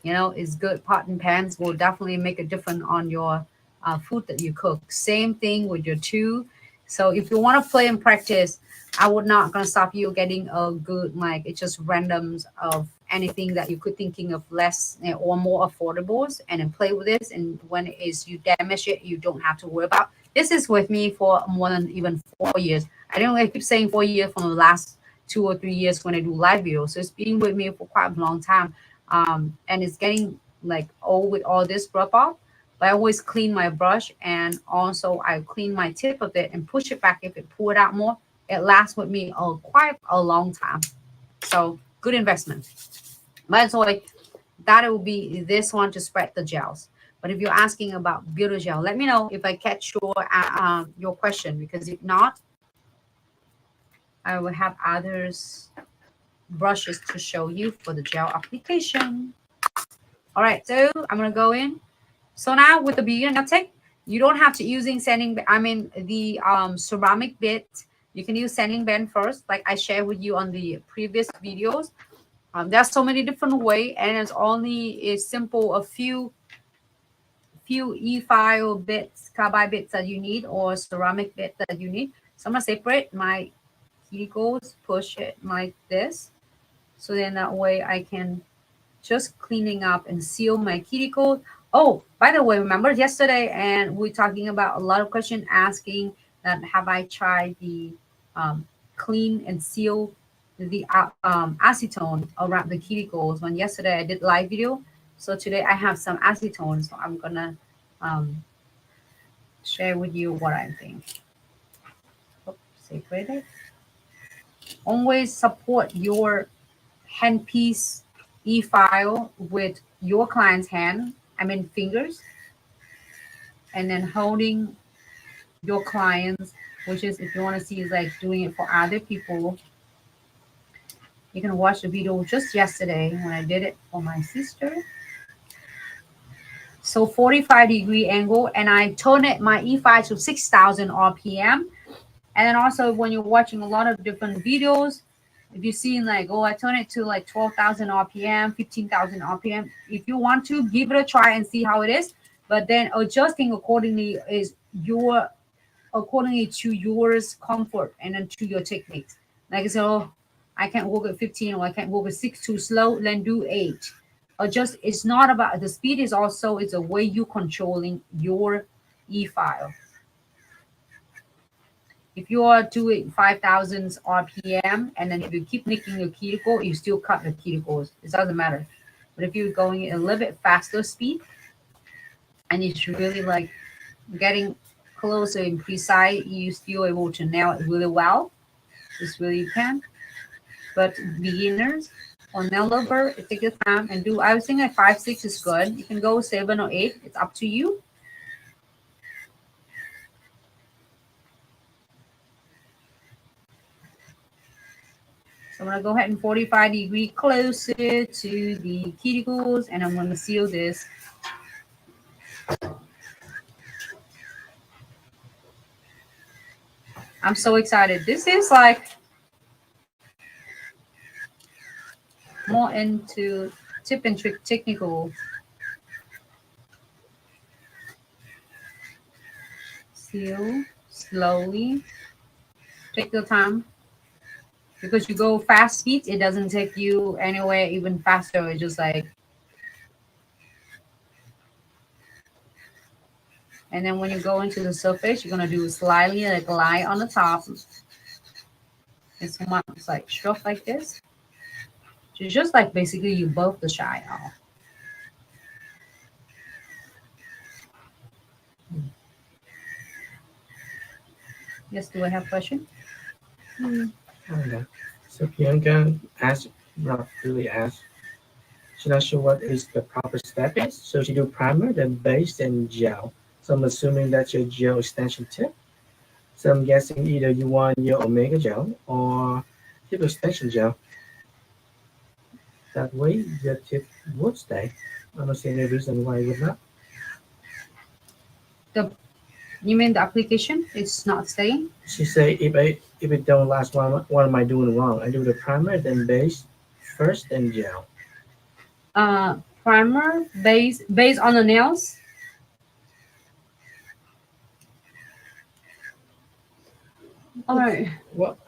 you know, is good. Pot and pans will definitely make a difference on your food that you cook. Same thing with your two. So if you want to play and practice, I would not gonna stop you getting a good, like, it's just randoms of anything that you could thinking of less or more affordables, and then play with this. And when it is you damage it, you don't have to worry about. This is with me for more than even 4 years. I keep saying 4 years from the last 2 or 3 years when I do live videos. So it's been with me for quite a long time. And it's getting like old with all this rub off. But I always clean my brush, and also I clean my tip of it and push it back. If it pull it out more, it lasts with me quite a long time. So good investment. But so that will be this one to spread the gels. But if you're asking about beauty gel, let me know if I catch your question, because if not, I will have others brushes to show you for the gel application. All right, so I'm gonna go in. So now with the beginner tech, you don't have to using sanding. I mean the ceramic bit. You can use sanding band first, like I shared with you on the previous videos. There's so many different way, and it's only a simple a few e-file bits, carbide bits that you need, or ceramic bit that you need. So I'm gonna separate my cuticles, push it like this, so then that way I can just cleaning up and seal my cuticle. Oh, by the way, remember yesterday, and we're talking about a lot of questions asking that have I tried the clean and seal the acetone around the cuticles. When yesterday I did live video, so today I have some acetone, so I'm gonna share with you what I think. Oh, separated. Always support your handpiece e-file with your client's hand, I mean fingers, and then holding your clients, which is, if you want to see is like doing it for other people, you can watch the video just yesterday when I did it for my sister. So 45-degree angle, and I turn it my e-file to 6,000 RPM. And then also when you're watching a lot of different videos, if you're seeing like, oh, I turn it to like 12,000 RPM, 15,000 RPM. If you want to, give it a try and see how it is. But then adjusting accordingly is accordingly to yours comfort and then to your techniques. Like I said, oh, I can't work at 15, or I can't work at 6 too slow, then do 8. Adjust. It's not about the speed, is also it's a way you controlling your e-file. If you are doing 5,000 RPM, and then if you keep nicking your cuticle, you still cut the cuticles. It doesn't matter. But if you're going a little bit faster speed, and it's really like getting closer and precise, you still able to nail it really well. Just really you can. But beginners or nail lover, take your time and do. I was thinking like 5, 6 is good. You can go 7 or 8. It's up to you. So I'm going to go ahead and 45-degree closer to the cuticles, and I'm going to seal this. I'm so excited. This is like more into tip and trick technical. Seal slowly. Take your time. Because you go fast speed, it doesn't take you anywhere even faster. It's just like And then when you go into the surface, you're gonna do slightly like lie on the top. It's like stroke like this. It's just like basically you buff the shine off. Yes, do I have a question? Okay. So Bianca asked, not really asked, she's not sure what is the proper step is. So she do primer, then base, then gel. So I'm assuming that's your gel extension tip. So I'm guessing either you want your Omega gel or tip extension gel. That way your tip would stay. I don't see any reason why it would not. You mean the application is not staying? She say if it don't last, what am I doing wrong? I do the primer, then base first, then gel. Primer, base on the nails. All right. Well,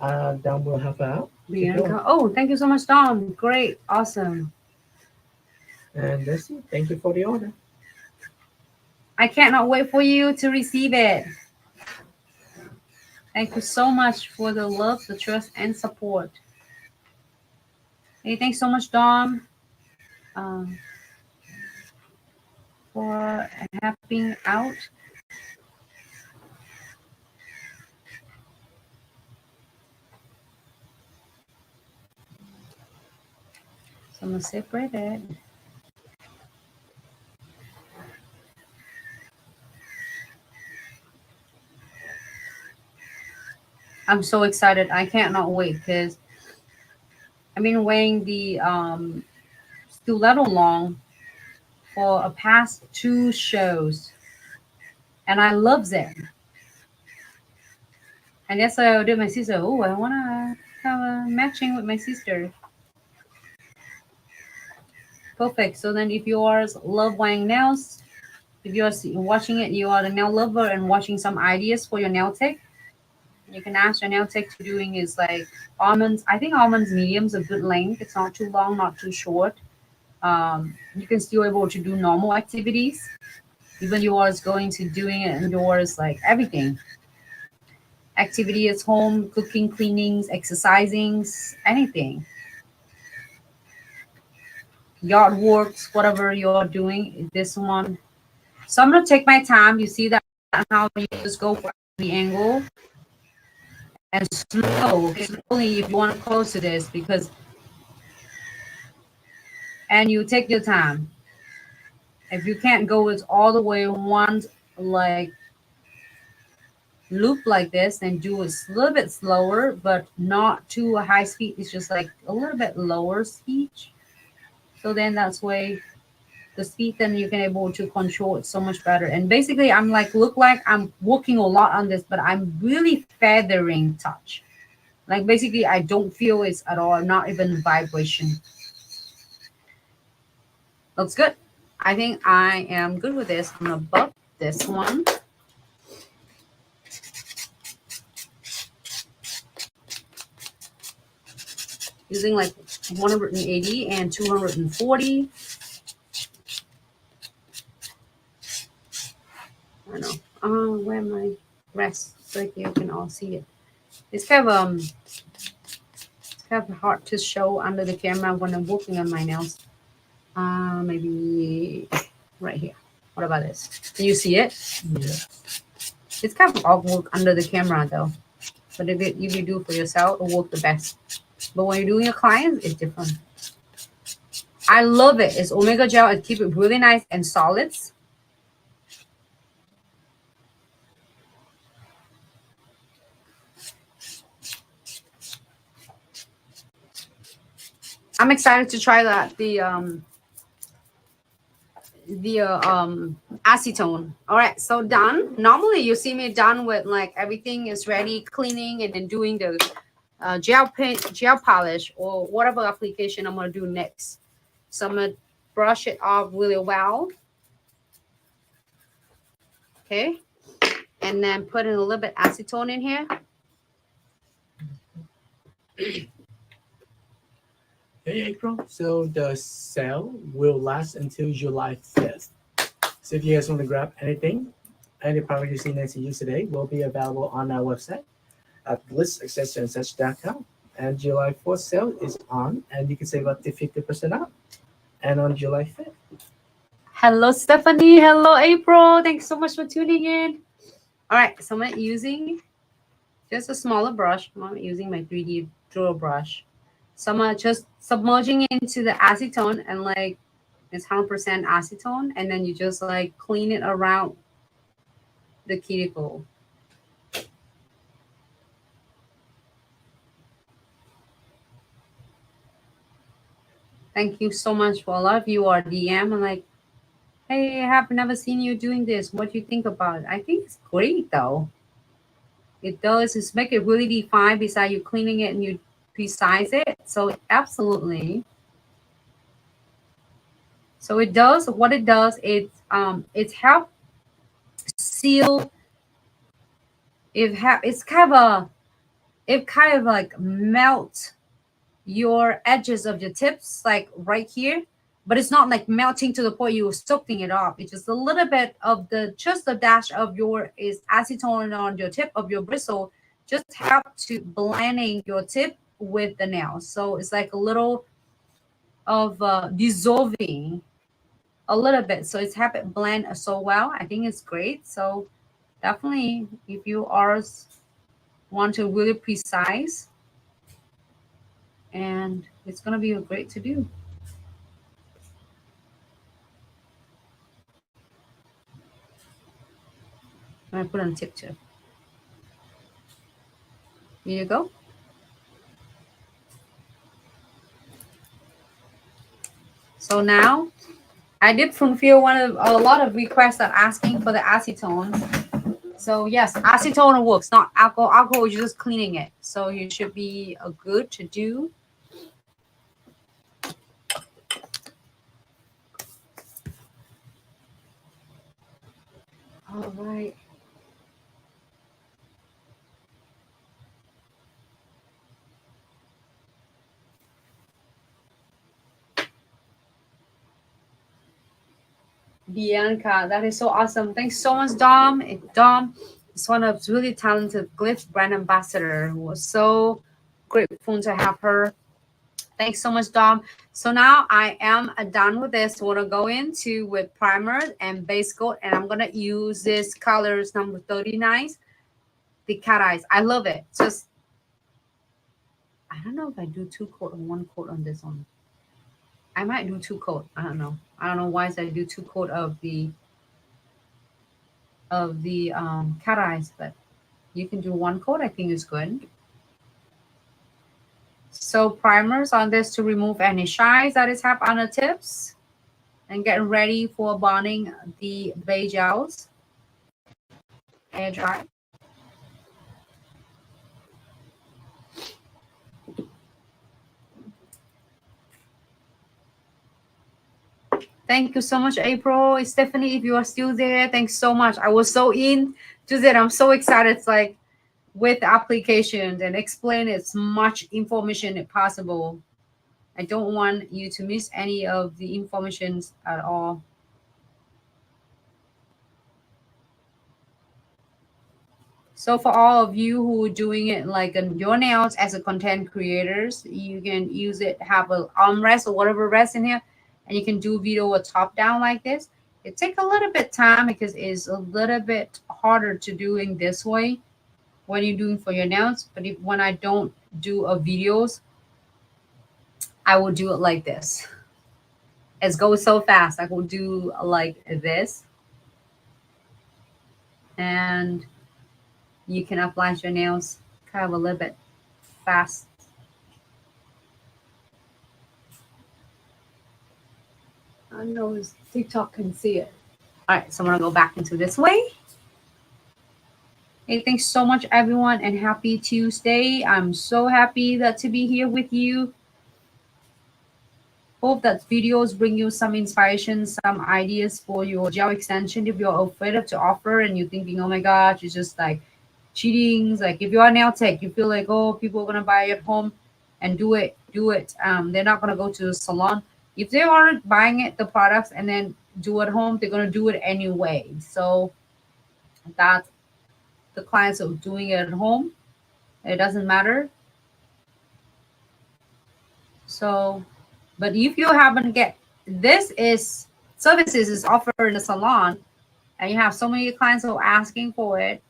Dom will help out. Bianca. Oh, thank you so much, Dom. Great, awesome. And that's it. Thank you for the order. I cannot wait for you to receive it. Thank you so much for the love, the trust, and support. Hey, thanks so much, Dom, for helping out. So I'm gonna separate it. I'm so excited. I cannot wait because I've been wearing the stiletto long for a past 2 shows, and I love them. And yesterday I did my sister. Oh, I wanna have a matching with my sister. Perfect. So then, if you are love wearing nails, if you are watching it, you are the nail lover and watching some ideas for your nail tech. You can ask your nail tech to doing is like almonds. I think almonds medium's a good length. It's not too long, not too short. You can still able to do normal activities. Even yours going to doing it indoors, like everything. Activity at home, cooking, cleanings, exercising, anything. Yard works, whatever you're doing, this one. So I'm gonna take my time. You see that how you just go for the angle and slowly if you want to close to this because and you take your time. If you can't go with all the way one like loop like this, then do it a little bit slower, but not too high speed. It's just like a little bit lower speed. So then that's way the speed then you can able to control it so much better. And basically I'm like look like I'm working a lot on this, but I'm really feathering touch. Like basically I don't feel it at all, not even vibration. Looks good. I think I am good with this. I'm gonna buff this one. Using like 180 and 240. I don't know. Where am I? Rest so you can all see it. It's kind of hard to show under the camera when I'm working on my nails. Maybe right here. What about this? Can you see it? Yeah. It's kind of awkward under the camera though. But if you do for yourself, it'll work the best. But when you're doing your clients, it's different. I love it. It's Omega Gel. It keeps it really nice and solids. I'm excited to try that. The acetone. All right, so done. Normally you see me done with like everything is ready, cleaning and then doing the gel paint, gel polish or whatever application I'm gonna do next. So I'm gonna brush it off really well. Okay, and then put in a little bit acetone in here. Hey April, so the sale will last until July 5th. So if you guys want to grab anything, Any product you see Nancy use today will be available on our website at glitzaccessoryandsuch.com. And July 4th sale is on, and you can save up to 50% off. And on July 5th. Hello, Stephanie. Hello, April. Thanks so much for tuning in. All right, so I'm using just a smaller brush. I'm using my 3D drill brush. So I'm just submerging into the acetone, and like it's 100% acetone, and then you just like clean it around the cuticle. Thank you so much for a lot of you are DM and like, hey, I have never seen you doing this. What do you think about it? I think it's great though. It does. It's make it really define beside you cleaning it and you precise it. So absolutely. So it does what it does. It's help seal. It's kind of like melt your edges of your tips, like right here, but it's not like melting to the point you're soaking it off. It's just a little bit of just a dash of your is acetone on your tip of your bristle, just help to blending your tip with the nail. So it's like a little of dissolving a little bit. So it's help it blend so well. I think it's great. So definitely, if you want to really precise, and it's going to be great to do. I'm going to put on tip too. Here you go. So now I did fulfill a lot of requests that asking for the acetone. So yes, acetone works, not alcohol. Alcohol is just cleaning it. So you should be good to do. All right. Bianca, that is so awesome. Thanks so much, Dom. Dom is one of really talented Glitz brand ambassador. Who was so grateful to have her. Thanks so much, Dom. So now I am done with this. We're gonna go into with primer and base coat, and I'm gonna use this colors number 39, the cat eyes. I love it. Just I don't know if I do 2 coat or 1 coat on this one. I might do 2 coat. I don't know. I don't know why I do 2 coat of the cat eyes, but you can do 1 coat. I think is good. So primers on this to remove any shines that is have on the tips, and get ready for bonding the beige gels. Air dry. Thank you so much, April. Stephanie, if you are still there, thanks so much. I was so into that. I'm so excited. It's like with applications and explain as much information as possible. I don't want you to miss any of the informations at all. So for all of you who are doing it like your nails as a content creators, you can use it, have an armrest or whatever rest in here, and you can do video top down like this. It takes a little bit time because it's a little bit harder to doing this way when you're doing for your nails. But when I don't do a videos, I will do it like this. It goes so fast. I will do like this, and you can apply your nails kind of a little bit fast. I know TikTok can see it. All right, so I'm gonna go back into this way. Hey, thanks so much, everyone, and happy Tuesday. I'm so happy to be here with you. Hope that videos bring you some inspiration, some ideas for your gel extension. If you're afraid of to offer and you're thinking, oh my gosh, it's just like cheating. Like if you're a nail tech, you feel like, oh, people are gonna buy it at home and do it. They're not gonna go to the salon. If they aren't buying it, the products, and then do it at home, they're gonna do it anyway. So that the clients are doing it at home. It doesn't matter. So, but if you haven't get, this is services is offered in the salon, and you have so many clients who are asking for it,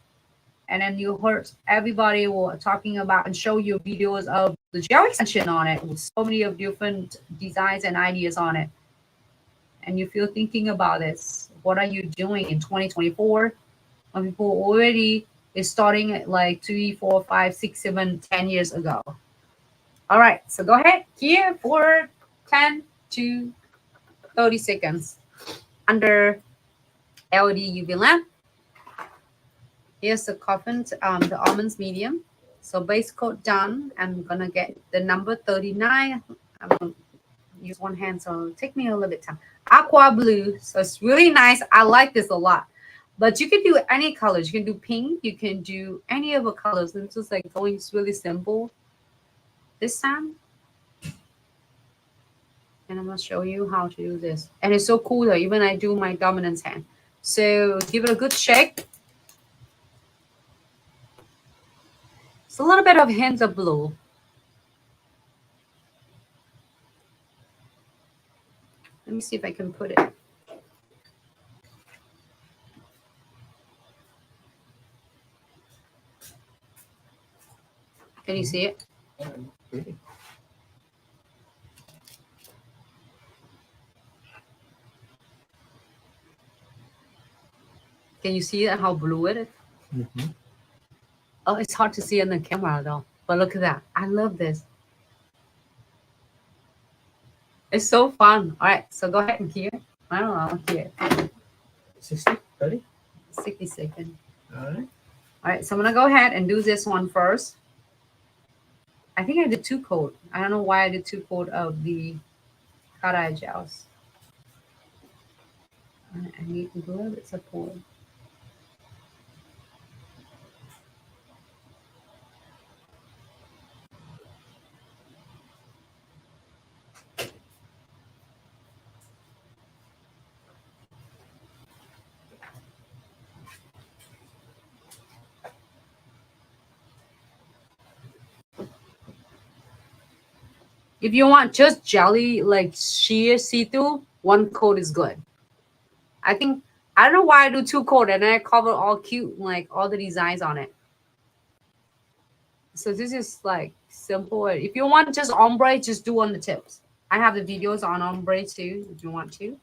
and then you heard everybody were talking about and show you videos of the gel extension on it with so many of different designs and ideas on it. And if you're thinking about this, what are you doing in 2024 when people already is starting at like 3, 4, 5, 6, 7, 10 years ago? All right, so go ahead here for 10 to 30 seconds under LED UV lamp. Here's the coffin, the almonds medium. So base coat done. I'm gonna get the number 39. I'm gonna use one hand, so it'll take me a little bit time. Aqua blue, so it's really nice. I like this a lot. But you can do any colors. You can do pink. You can do any of the colors. It's just like going really simple this time. And I'm gonna show you how to do this. And it's so cool though. Even I do my dominance hand. So give it a good shake. It's a little bit of hints of blue. Let me see if I can put it. Can you see it? Can you see how blue it is? Mm-hmm. Oh, it's hard to see on the camera though. But look at that. I love this. It's so fun. All right, so go ahead and here. I don't know, here. 60, 30? 60 seconds. All right. All right, so I'm gonna go ahead and do this one first. I think I did 2 coat. I don't know why I did 2 coat of the cat eye gels. I need a little bit support. If you want just jelly, like sheer see-through, 1 coat is good. I think, I don't know why I do 2 coat and then I cover all cute, like all the designs on it. So this is like simple. If you want just ombre, just do on the tips. I have the videos on ombre too, if you want to.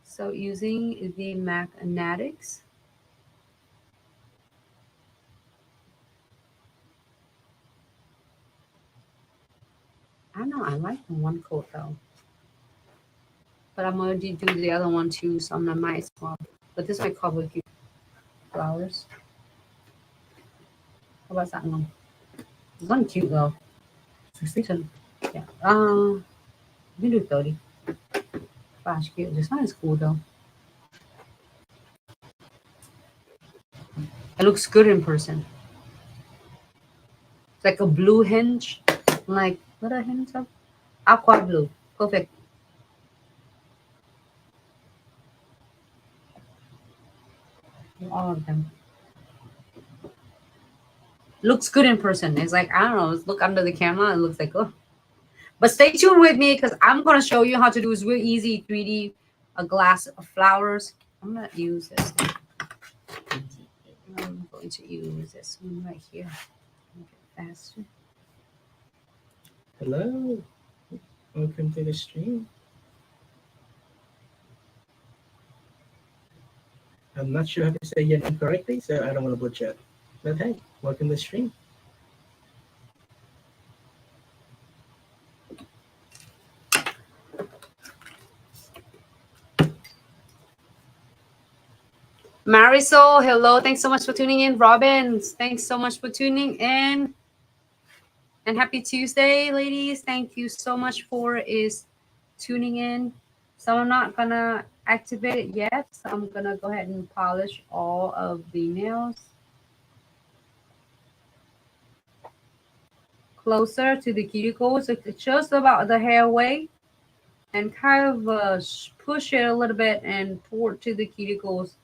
So using the magnetics. I don't know, I like the 1 coat though. But I'm going to do the other one too, so I'm gonna might as well. But this might cover cute flowers. How about that one? This one cute though. 60? Yeah. We can do 30. Gosh, cute. This one is cool though. It looks good in person. It's like a blue hinge. Like, what are hints of? Aqua blue. Perfect. All of them. Looks good in person. It's like, I don't know, look under the camera, it looks like, oh. But stay tuned with me because I'm going to show you how to do. It's real easy 3D, a glass of flowers. I'm going to use this. I'm going to use this one right here. Make it faster. Hello. Welcome to the stream. I'm not sure how to say your name correctly, so I don't want to butcher it. But hey, welcome to the stream. Marisol, hello. Thanks so much for tuning in. Robin, thanks so much for tuning in. And happy Tuesday, ladies. Thank you so much for tuning in. So I'm not gonna activate it yet. So I'm gonna go ahead and polish all of the nails. Closer to the cuticles. It's just about the hair away. And kind of push it a little bit and toward to the cuticles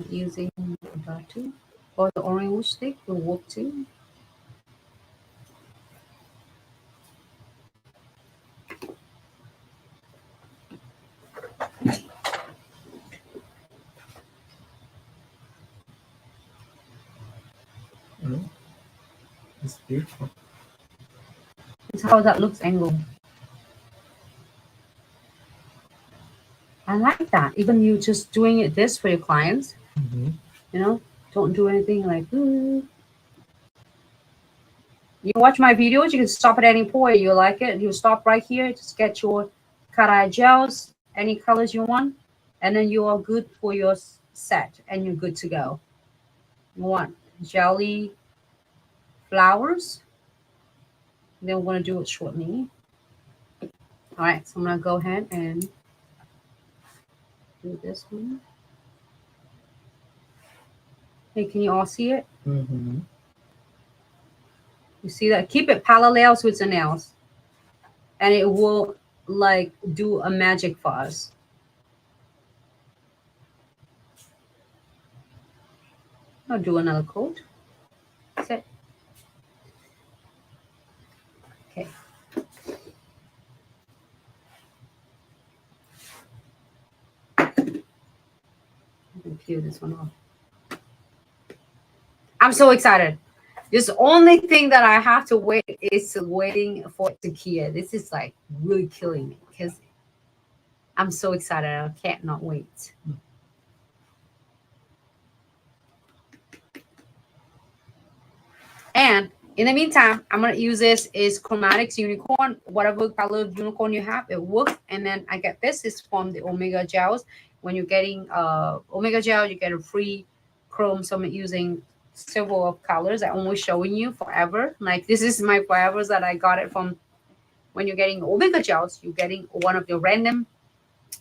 Using that too, or the orange stick will work too. It's beautiful. It's how that looks angled. I like that. Even you just doing it this for your clients, you know, don't do anything like, ooh. You watch my videos, you can stop at any point. You like it, you stop right here, just get your cat eye gels, any colors you want, and then you are good for your set and you're good to go. You want jelly flowers, then we're going to do it shortly. All right, so I'm going to go ahead and do this one. Hey, can you all see it? Mm-hmm. You see that? Keep it parallel with the nails, and it will like do a magic for us. I'll do another coat. That's it. Okay. I can peel this one off. I'm so excited. This only thing that I have to wait is waiting for it to cure. This is like really killing me because I'm so excited. I can't not wait. And in the meantime, I'm gonna use this is Chromatics Unicorn, whatever color of unicorn you have, it works. And then I get this is from the Omega gels. When you're getting Omega gel, you get a free chrome. So I'm using several of colors. I'm always showing you forever. Like this is my forevers that I got it from. When you're getting Omega gels, you're getting one of the random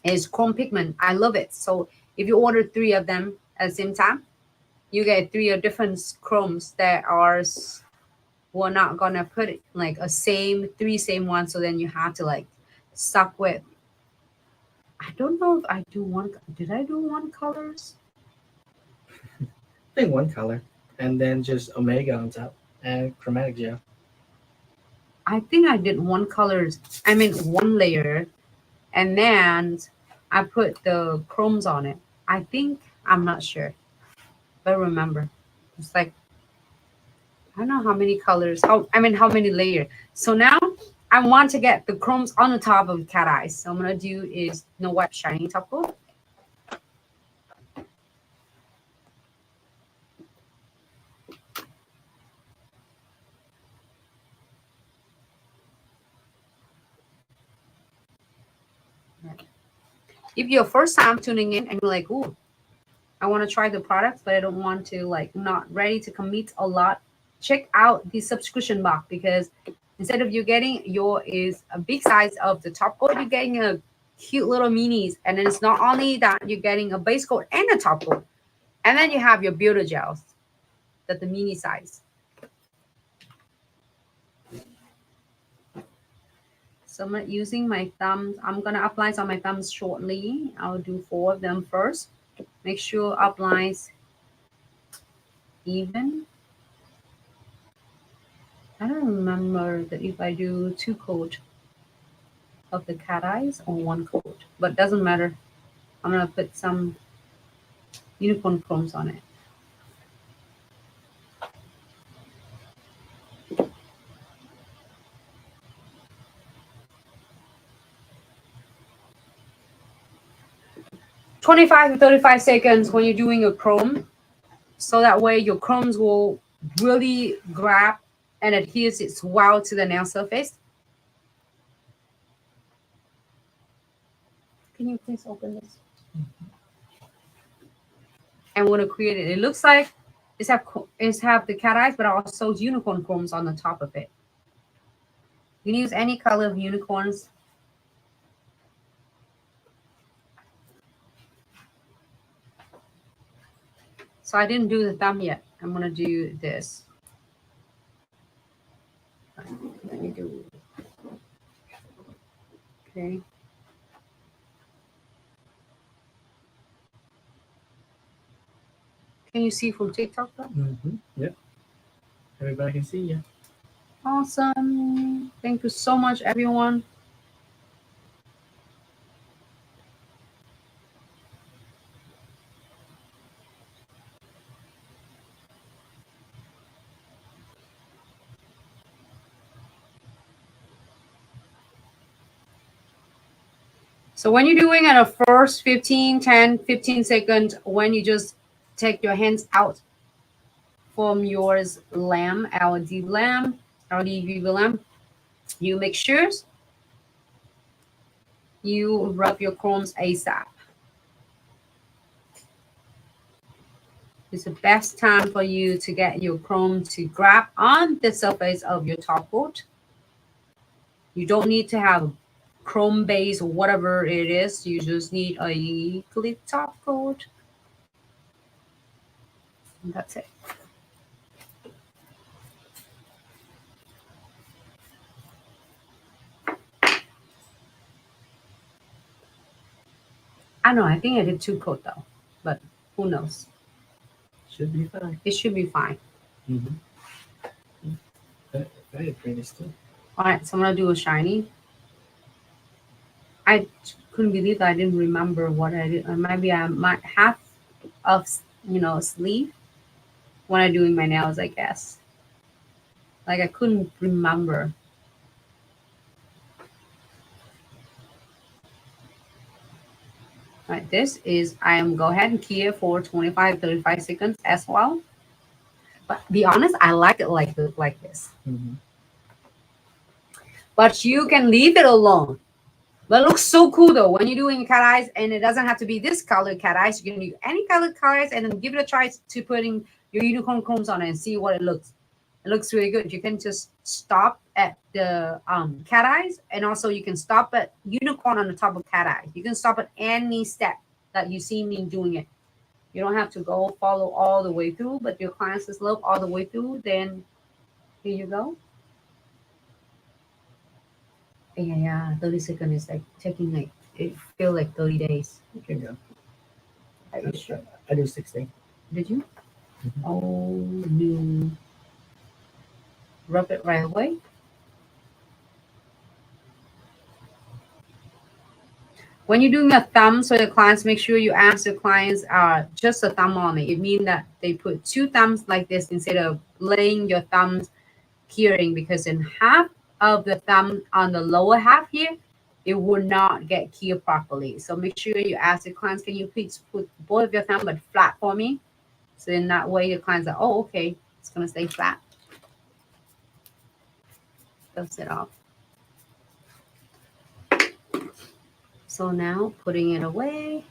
is chrome pigment. I love it. So if you order 3 of them at the same time, you get 3 of different chromes that are, we're not gonna put it like a same 3 same ones. So then you have to like stuck with, I don't know if I do one. Did I do one colors? I think one color, and then just Omega on top and chromatic gel. I think I did one colors. I mean one layer, and then I put the chromes on it. I think I'm not sure, but remember, it's like I don't know how many colors. How many layers. So now I want to get the chromes on the top of the cat eyes. So I'm gonna do is no wet shiny top coat. If you're first time tuning in and you're like, ooh, I want to try the products, but I don't want to like not ready to commit a lot, check out the subscription box because instead of you getting your is a big size of the top coat, you're getting a cute little minis. And then it's not only that you're getting a base coat and a top coat. And then you have your builder gels that the mini size. So I'm using my thumbs. I'm going to apply on my thumbs shortly. I'll do 4 of them first. Make sure applies even. I don't remember that if I do 2 coat of the cat eyes or 1 coat, but doesn't matter. I'm going to put some unicorn chromes on it. "25 to 35 seconds when you're doing a chrome, so that way your chromes will really grab and adheres its well to the nail surface." Can you please open this? And want to create it. It looks like it's have the cat eyes, but also unicorn chromes on the top of it. You can use any color of unicorns. So I didn't do the thumb yet. I'm gonna do this. Let me do. Okay. Can you see from TikTok though? Yep. Everybody can see you. Awesome. Thank you so much, everyone. So when you're doing it, a first 15, 10, 15 seconds, when you just take your hands out from yours lamp, LED lamp, LED lamp, you make sure you rub your chromes ASAP. It's the best time for you to get your chrome to grab on the surface of your top coat. You don't need to have chrome base or whatever it is. You just need a glitz top coat. And that's it. I know, I think I did 2 coat though, but who knows? Should be fine. It should be fine. Very pretty still. All right, so I'm gonna do a shiny. I couldn't believe that I didn't remember what I did. Maybe I might have of sleeve when I'm doing my nails, I guess. Like I couldn't remember. All right, this is, I am go ahead and key it for 25, 35 seconds as well. But be honest, I like it like this. But you can leave it alone. But it looks so cool though when you're doing cat eyes, and it doesn't have to be this color cat eyes. You can do any color cat eyes and then give it a try to putting your unicorn chromes on it and see what it looks. It looks really good. You can just stop at the cat eyes, and also you can stop at unicorn on the top of cat eyes. You can stop at any step that you see me doing it. You don't have to go follow all the way through, but your clients just love all the way through, then here you go. Yeah, 30 seconds is like taking like, it feel like 30 days. You can go. Are you sure? I do 16. Did you? Oh, no. Rub it right away. When you're doing a thumb, so the clients, make sure you ask the clients just a thumb on it. It means that they put 2 thumbs like this instead of laying your thumbs curing, because in half of the thumb on the lower half here, it will not get cured properly. So make sure you ask the clients, can you please put both of your thumb but flat for me? So in that way, the clients are, oh, okay, it's gonna stay flat. Dust it off. So now putting it away,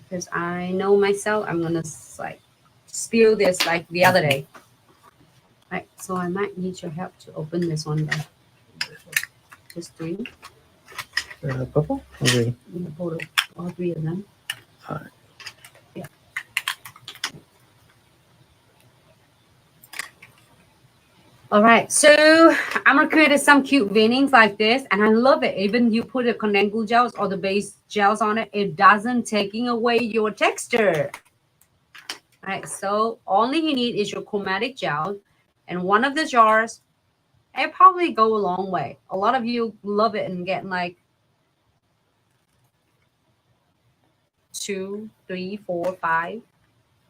because I know myself, I'm gonna like spill this like the other day. Right, so I might need your help to open this one then. Just 3. Purple or green? All 3 of them. All right. Yeah. All right, so I'm gonna create some cute veinings like this, and I love it. Even you put the condensed glue gels or the base gels on it, it doesn't taking away your texture. All right, so only you need is your chromatic gel, and one of the jars. It probably go a long way. A lot of you love it and getting like 2, 3, 4, 5.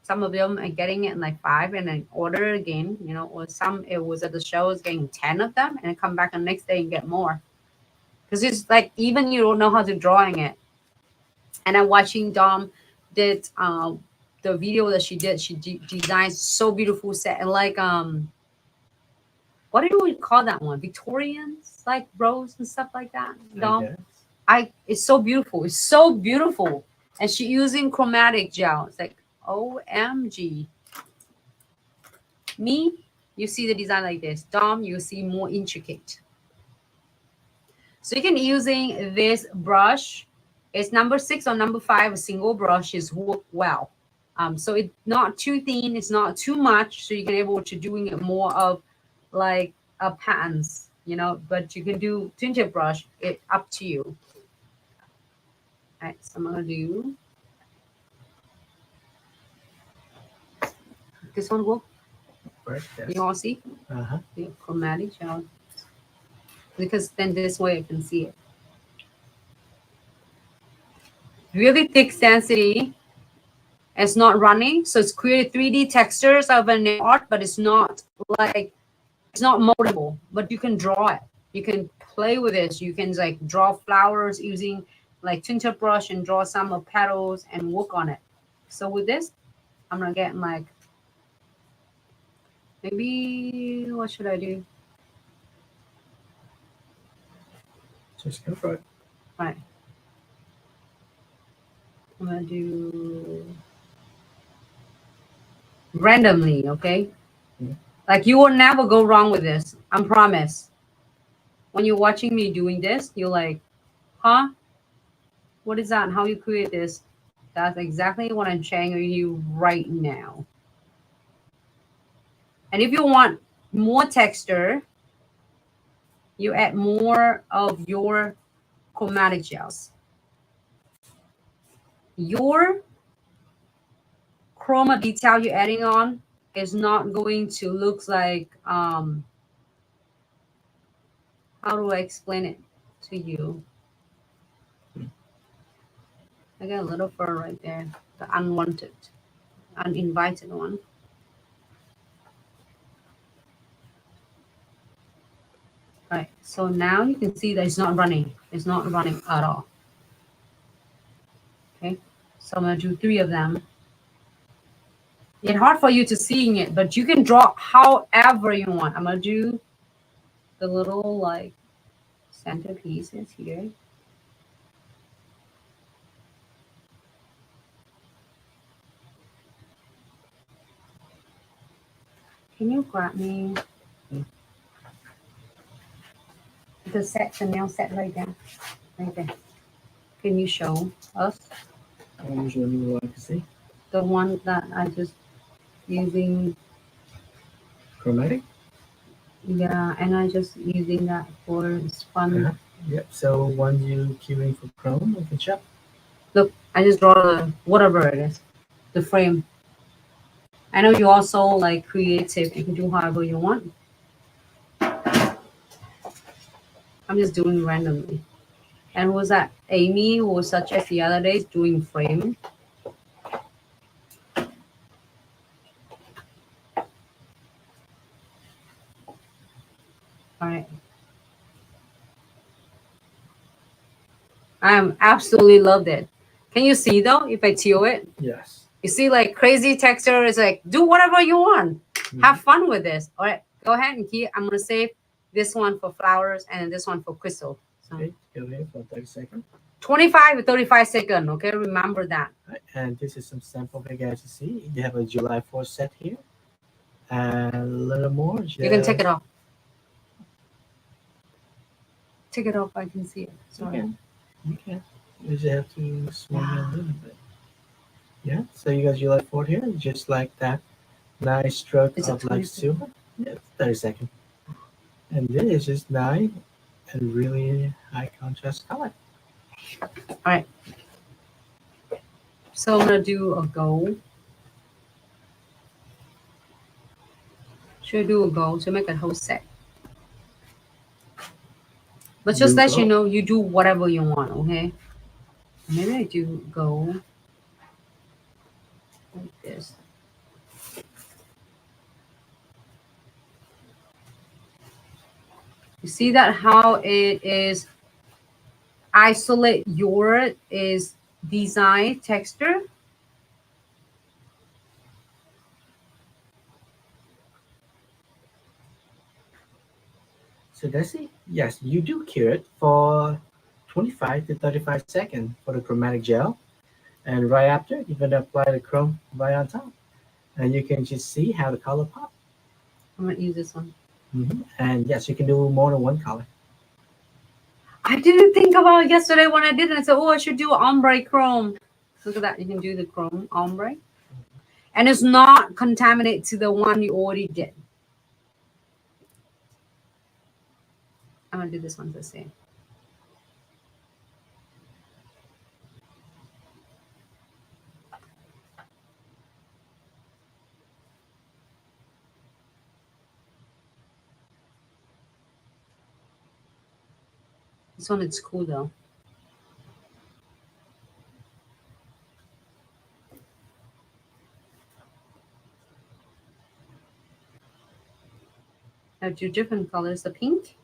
Some of them are getting it in like 5 and then order it again, or some it was at the show is getting 10 of them and then come back the next day and get more. Because it's like even you don't know how to drawing it. And I'm watching Dom did the video that she did. She designed so beautiful set and like what do we call that one? Victorians, like rose and stuff like that. Dom, it's so beautiful. It's so beautiful. And she using chromatic gel. It's like OMG. Me, you see the design like this. Dom, you see more intricate. So you can using this brush. It's number 6 or number 5. A single brush is work well. So it's not too thin. It's not too much. So you can able to doing it more of like patterns, but you can do tinted brush. It up to you. All right, so I'm gonna do This one work? Right, yes. You all see? Uh-huh. The chromatic gel. Because then this way I can see it. Really thick density. It's not running, so it's created 3D textures of a nail art, but it's not like, it's not moldable, but you can draw it. You can play with this. You can like draw flowers using like tinted brush and draw some of petals and work on it. So with this, I'm gonna get like, maybe, what should I do? Just go for it. Right. I'm gonna do randomly, okay? Mhm. Like you will never go wrong with this. I promise. When you're watching me doing this, you're like, huh? What is that? And how you create this? That's exactly what I'm sharing with you right now. And if you want more texture, you add more of your chromatic gels. Your chroma detail you're adding on is not going to look like, how do I explain it to you? I got a little fur right there, the unwanted, uninvited one. Right, so now you can see that it's not running. It's not running at all. Okay, so I'm gonna do 3 of them. It's hard for you to seeing it, but you can draw however you want. I'm gonna do the little like center pieces here. Can you grab me the set, the nail set right there? Right there. Can you show us Which one you would like to see? the one that I just using? Chromatic? Yeah, and I just using that for fun. Uh-huh. Yep. So once you queuing for Chrome, you can check. Look, I just draw the whatever it is, the frame. I know you also like creative. You can do however you want. I'm just doing randomly. And was that Amy who was such as the other days doing frame? All right. I am absolutely loved it. Can you see though if I tilt it? Yes. You see like crazy texture is like do whatever you want. Mm-hmm. Have fun with this. All right, go ahead and keep. I'm gonna save this one for flowers and this one for crystal. So Okay, go here for 30 seconds. 25 to 35 seconds. Okay, remember that. Right. And this is some sample for you guys to see. You have a July 4th set here. And a little more. You can take it off. Take it off. I can see it. Sorry. You can. You just have to swing it a little bit. Yeah. So you got July 4th here, just like that. Nice stroke Is it of like 20 silver. Yeah, 30 seconds. And this is just nice and really high contrast color. All right. So I'm gonna do a gold. Should I do a gold to make a whole set? But just let you know, you do whatever you want, okay? Maybe I do gold like this. You see that how it is isolate your is design texture. So that's it. Yes, you do cure it for 25 to 35 seconds for the chromatic gel. And right after, you're going to apply the chrome right on top. And you can just see how the color pop. I'm gonna use this one. And yes, you can do more than one color. I didn't think about it yesterday when I did it. I said, oh, I should do ombre chrome. Look at that. You can do the chrome ombre. And it's not contaminated to the one you already did. I'm gonna do this one the same. This one is cool though. I do different colors. The pink,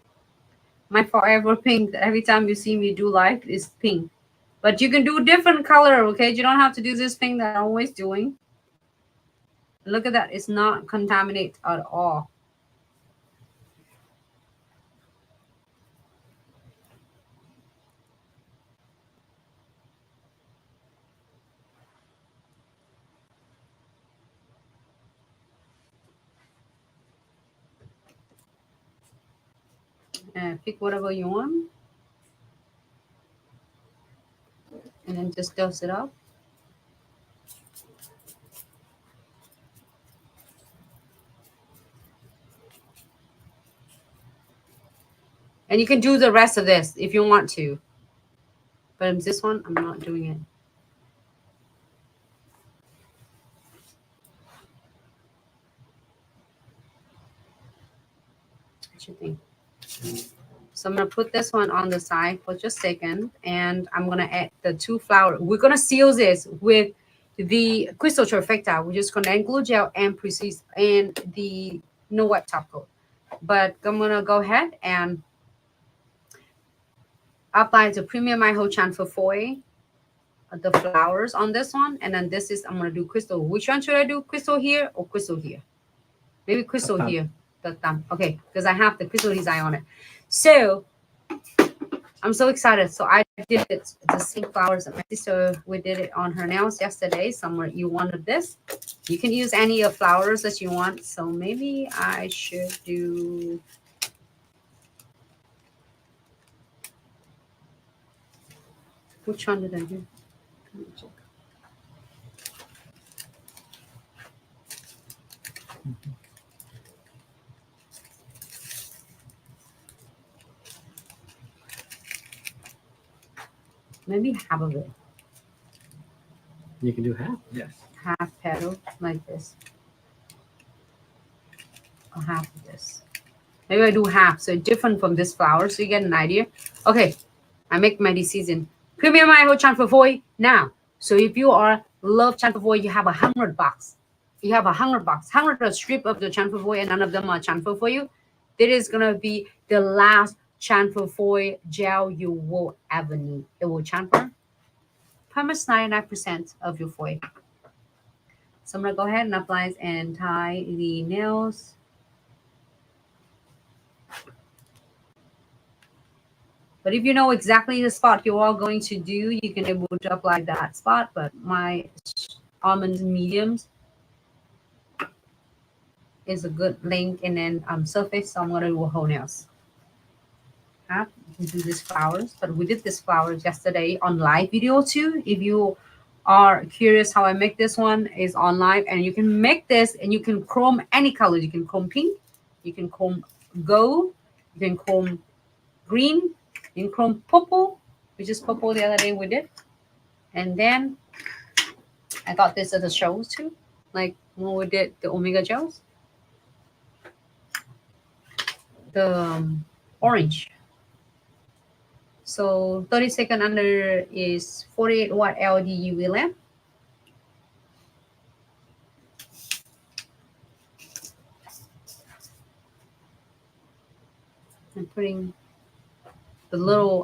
my forever pink. Every time you see me do live is pink. But you can do different color, okay? You don't have to do this thing that I'm always doing. Look at that. It's not contaminated at all. And pick whatever you want. And then just dose it up. And you can do the rest of this if you want to. But this one, I'm not doing it. What you think? So I'm going to put this one on the side for just a second. And I'm going to add the 2 flowers. We're going to seal this with the Crystal Trifecta. We're just going to add glue gel and precise and the no wet top coat. But I'm going to go ahead and apply the Premium My Whole Transfer Foil, the flowers on this one. And then this is, I'm going to do crystal. Which one should I do? Crystal here or crystal here? Maybe crystal here. The thumb. Okay, because I have the crystal design on it. So I'm so excited. So I did it, the same flowers that my sister, we did it on her nails yesterday. Somewhere you wanted this. You can use any of flowers that you want. So maybe I should do... Which one did I do? Let me check. Maybe half of it. You can do half. Yes. Half petal like this. Or half of this. Maybe I do half, so different from this flower, so you get an idea. Okay, I make my decision. Premium My Whole Transfer Foil now. So if you are love transfer foil, you have 100 box. You have 100 box, 100 strip of the transfer foil, and none of them are transfer for you. This is gonna be the last transfer foil gel you will ever need. It will transfer almost 99% of your foil. So I'm gonna go ahead and apply and tie the nails. But if you know exactly the spot you are going to do, you can able to apply that spot. But my almond mediums is a good length and then surface, so I'm gonna do a whole nails. We do these flowers, but we did this flowers yesterday on live video too. If you are curious how I make this one, is on live, and you can make this and you can chrome any color. You can chrome pink, you can chrome gold, you can chrome green, you can chrome purple, which is purple the other day we did. And then I got this at the shows too, like when we did the Omega gels. The orange. So 30-second under is 48 watt LED UV lamp. I'm putting the little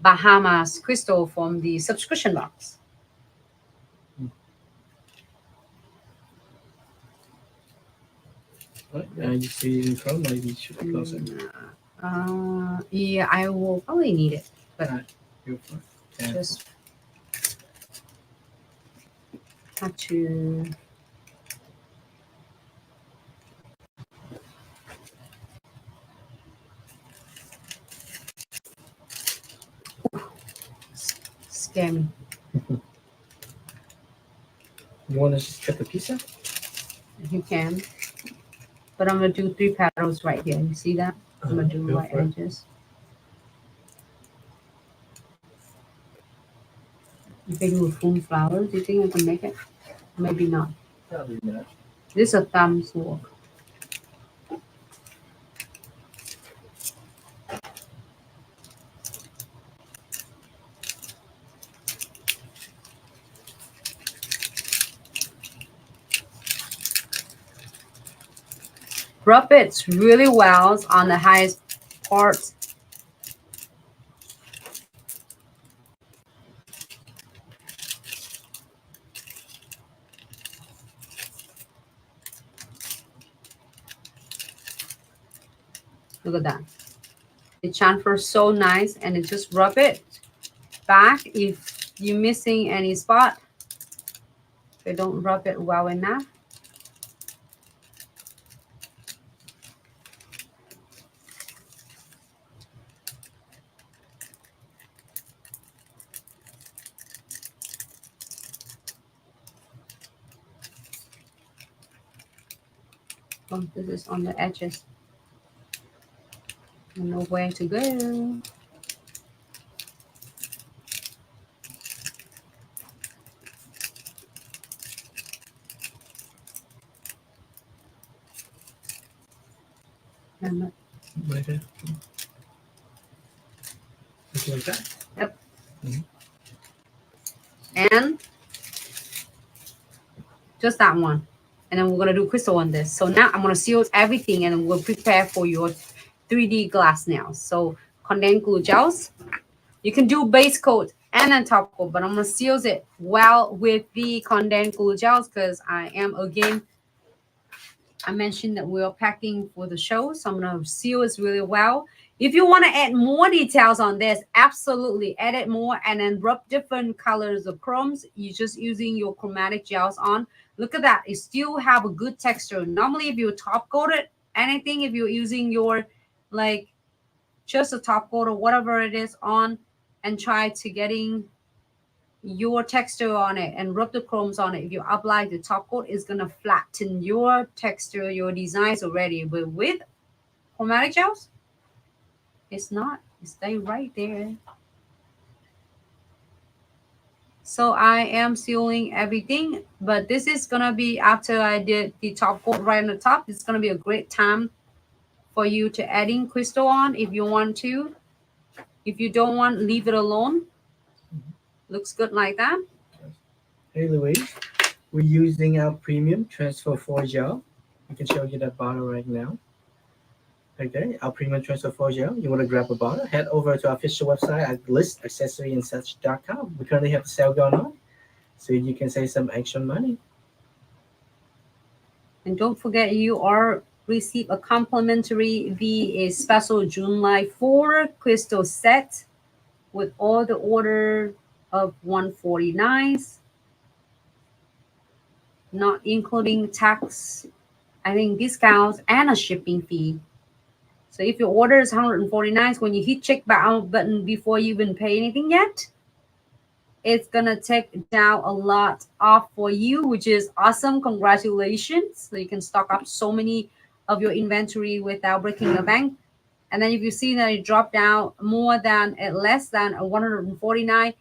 Bahamas crystal from the subscription box. You see in chrome, maybe you should be closer. Yeah, I will probably need it, but Yeah. just have to. Scare me. You want to cut the pizza? You can, but I'm gonna do 3 petals right here. You see that? I'm gonna do right edges. If I do a full flower, do you think I can make it? Maybe not. Probably not. This is a thumb's work. Rub it really well on the highest part. Look at that. It transfers so nice, and it just rub it back if you're missing any spot. If you don't rub it well enough. Oh, this is on the edges. I know where to go. Like that. Like that. Yep. Mm-hmm. And just that one. And then we're going to do crystal on this. So now I'm going to seal everything, and we'll prepare for your 3D glass nails. So condensed glue gels. You can do base coat and then top coat, but I'm going to seal it well with the condensed glue gels because I mentioned that we're packing for the show. So I'm going to seal it really well. If you want to add more details on this, absolutely add it more and then rub different colors of chromes. You're just using your chromatic gels on. Look at that. It still have a good texture. Normally, if you top coat it, anything, if you're using your, like, just a top coat or whatever it is on, and try to getting your texture on it and rub the chromes on it. If you apply the top coat, it's going to flatten your texture, your designs already. But with chromatic gels, it's not. It stay right there. So I am sealing everything, but this is going to be after I did the top coat right on the top. It's going to be a great time for you to adding crystal on if you want to. If you don't want, leave it alone. Looks good like that. Hey Louise, we're using our premium transfer 4 gel. I can show you that bottle right now. Okay, our premium transfer 4 gel. You want to grab a bottle, head over to our official website at glitzaccessoryandsuch.com. We currently have a sale going on, so you can save some extra money. And don't forget, you are receive a complimentary a special July 4 crystal set with all the order of $149, not including tax, I think discounts and a shipping fee. So if your order is $149, when you hit check out button before you even pay anything yet, it's gonna take down a lot off for you, which is awesome. Congratulations. So you can stock up so many of your inventory without breaking the bank. And then if you see that it dropped down more than less than 149,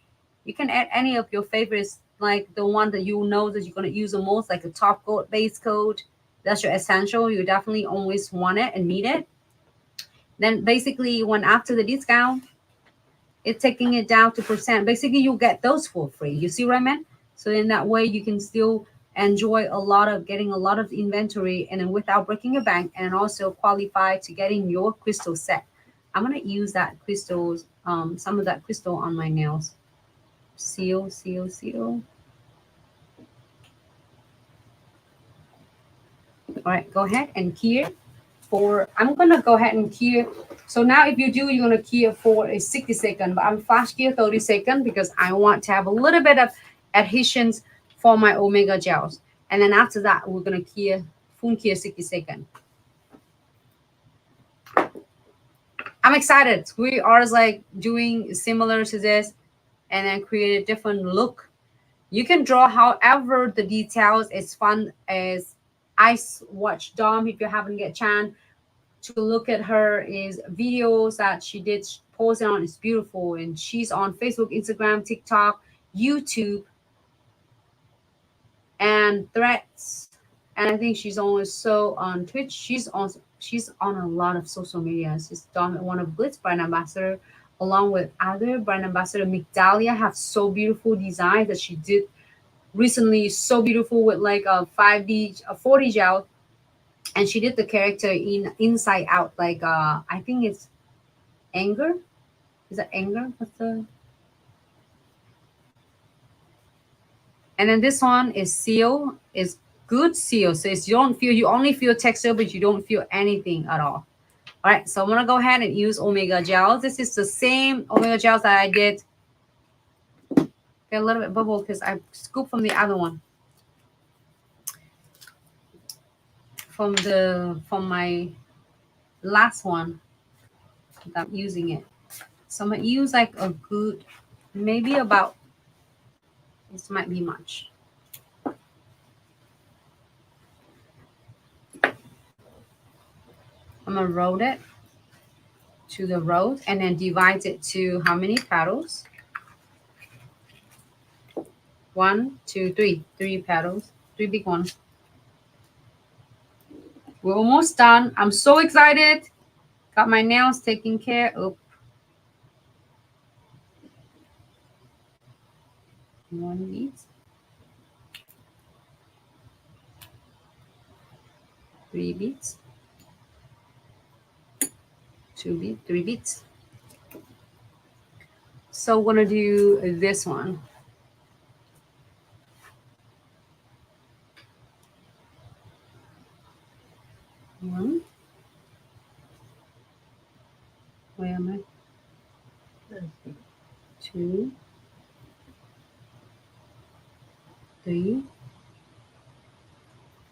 you can add any of your favorites, like the one that you know that you're gonna use the most, like a top coat, base coat. That's your essential. You definitely always want it and need it. Then basically, when after the discount, it's taking it down to percent. Basically, you get those for free. You see what I meant? So in that way, you can still enjoy getting a lot of inventory, and then without breaking a bank, and also qualify to getting your crystal set. I'm gonna use that crystals, some of that crystal on my nails. Seal, seal, seal. All right, go ahead and key it. I'm gonna go ahead and key it. So now if you do, you're gonna key it for a 60 second, but I'm fast key 30 second because I want to have a little bit of adhesions for my omega gels. And then after that, we're gonna key full key 60 second. I'm excited. We are like doing similar to this and then create a different look. You can draw however the details is fun as Ice Watch Dom. If you haven't get a chance to look at her is videos that she did posting on, is beautiful, and she's on Facebook, Instagram, TikTok, YouTube, and Threads, and I think she's also on Twitch. She's on a lot of social media. She's one of Glitz brand ambassador, along with other brand ambassador. Migdalia have so beautiful designs that she did recently, so beautiful with like a 5D, a 40 gel. And she did the character in Inside Out, like I think it's Anger. Is that Anger? What's the? And then this one is Seal, is good Seal. So it's, you only feel texture, but you don't feel anything at all. All right, so I'm gonna go ahead and use Omega gels. This is the same Omega gels that I did. Get a little bit bubble because I scooped from the other one. From my last one that I'm using it. So I'm gonna use like a good, maybe about, this might be much. I'm gonna roll it to the rose and then divide it to how many petals? 1, 2, 3. 3 petals, 3 big ones. We're almost done. I'm so excited. Got my nails taken care of. 1 bead. 3 beads. 2 beads, 3 beads. So we're gonna do this one. One. Where am I? 2, 3.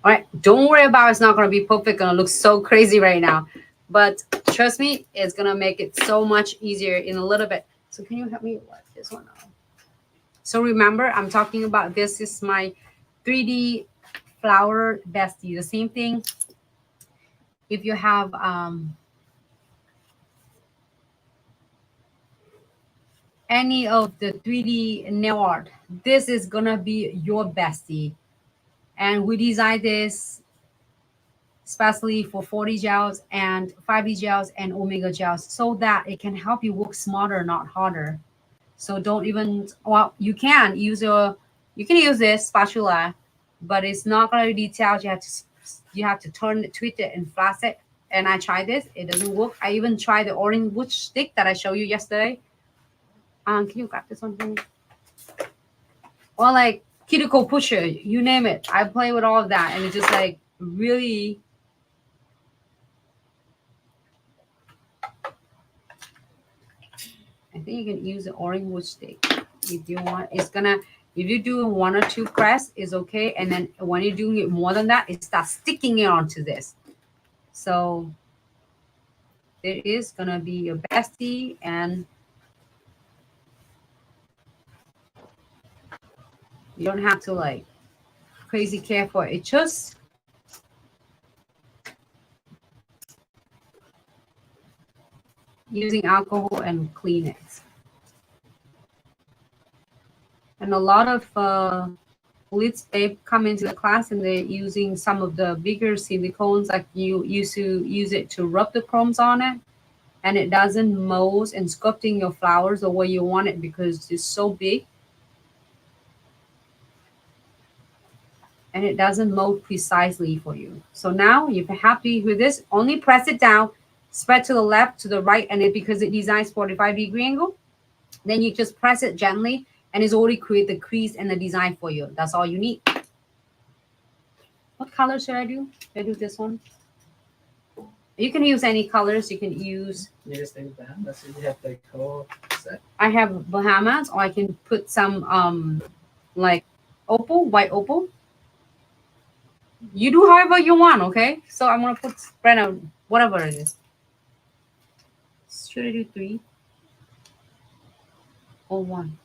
All right, don't worry about it's not gonna be perfect, gonna look so crazy right now. But trust me, it's gonna make it so much easier in a little bit. So can you help me wipe this one out? So remember, I'm talking about this is my 3D flower bestie. The same thing if you have any of the 3D nail art, this is gonna be your bestie. And we designed this especially for 4D gels and 5D gels and Omega gels so that it can help you work smarter, not harder. So don't even, well, you can use this spatula, but it's not gonna be detailed. You have to turn it, twist it, and flash it. And I tried this, it doesn't work. I even tried the orange wood stick that I showed you yesterday. Can you grab this one for me? Or like cuticle pusher, you name it. I play with all of that, and it's just like really. I think you can use the orange wood stick if you want. It's gonna, if you're doing 1 or 2 crests, is okay. And then when you're doing it more than that, it starts sticking it onto this. So it is gonna be your bestie, and you don't have to like crazy care for it. It just using alcohol and clean it. And a lot of Glitz babe come into the class and they're using some of the bigger silicones, like you used to use it to rub the chromes on it, and it doesn't mold and sculpting your flowers the way you want it because it's so big. And it doesn't mold precisely for you. So now if you're happy with this, only press it down, spread to the left, to the right, and it, because it designs 45-degree angle, then you just press it gently and it's already create the crease and the design for you. That's all you need. What color should I do? Should I do this one? You can use any colors. You can use. You just think Bahamas. You have the whole set. I have Bahamas, or I can put some like opal, white opal. You do however you want, okay? So I'm gonna put spread out whatever it is. Should I do 3 or 1?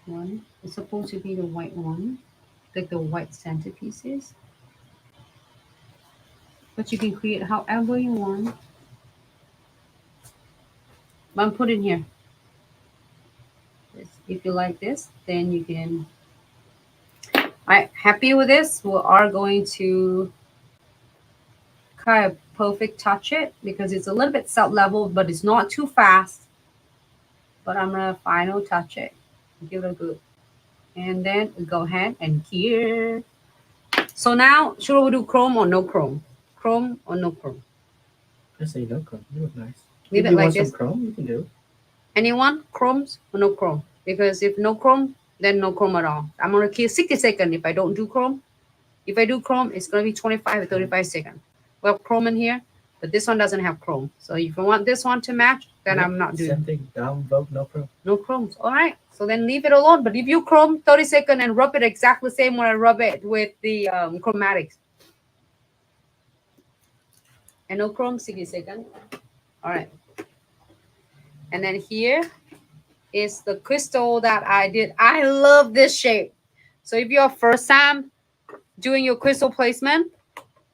1. It's supposed to be the white one, like the white centerpieces. But you can create however you want. But I'm putting here. If you like this, then you can. All right, happy with this? We are going to kind of perfect touch it because it's a little bit self-level, but it's not too fast. But I'm gonna final touch it, give it a good, and then go ahead and here. So now, should we do chrome or no chrome? Chrome or no chrome? I say no chrome. You look nice. Leave If it you like want this. some chrome, you can do it. Anyone? Chromes or no chrome? Because if no chrome, then no chrome at all. I'm going to keep 60 seconds if I don't do chrome. If I do chrome, it's going to be 25 or 35 seconds. We have chrome in here, but this one doesn't have chrome. So if you want this one to match, then Yep, I'm not doing same thing. Down vote no chrome. no chromes. All right. So then leave it alone. But if you chrome 30 seconds and rub it exactly the same when I rub it with the chromatics. And no chrome, 60 seconds. All right. And then here is the crystal that I did. I love this shape. So if you're first time doing your crystal placement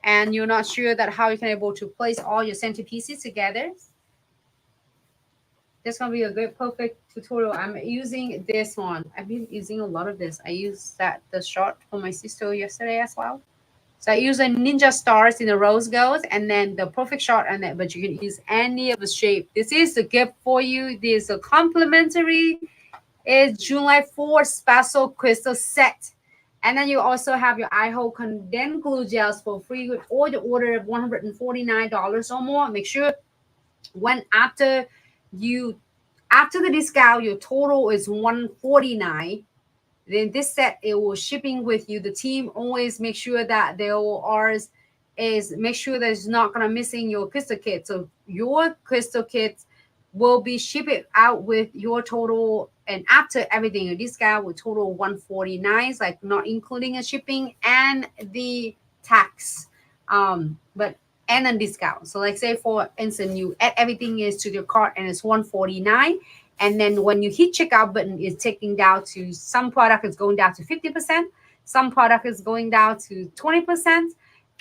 and you're not sure that how you can able to place all your centerpieces together, this gonna be a good perfect tutorial. I'm using this one. I've been using a lot of this. I used the short for my sister yesterday as well. So I use a ninja stars in the rose gold and then the perfect shot on that, but you can use any of the shape. This is a gift for you. This is a complimentary. It's July 4 special crystal set. And then you also have your eye hole condensed glue gels for free with all the order of $149 or more. Make sure when after the discount, your total is $149. Then this set it will shipping with you. The team always make sure that their ours is make sure that it's not gonna missing your crystal kit. So your crystal kits will be shipped out with your total, and after everything, your discount will total 149, like not including a shipping and the tax. But and a discount. So like say for instance, you add everything is to your cart and it's 149. And then when you hit checkout button, it's taking down to some product is going down to 50%, some product is going down to 20%,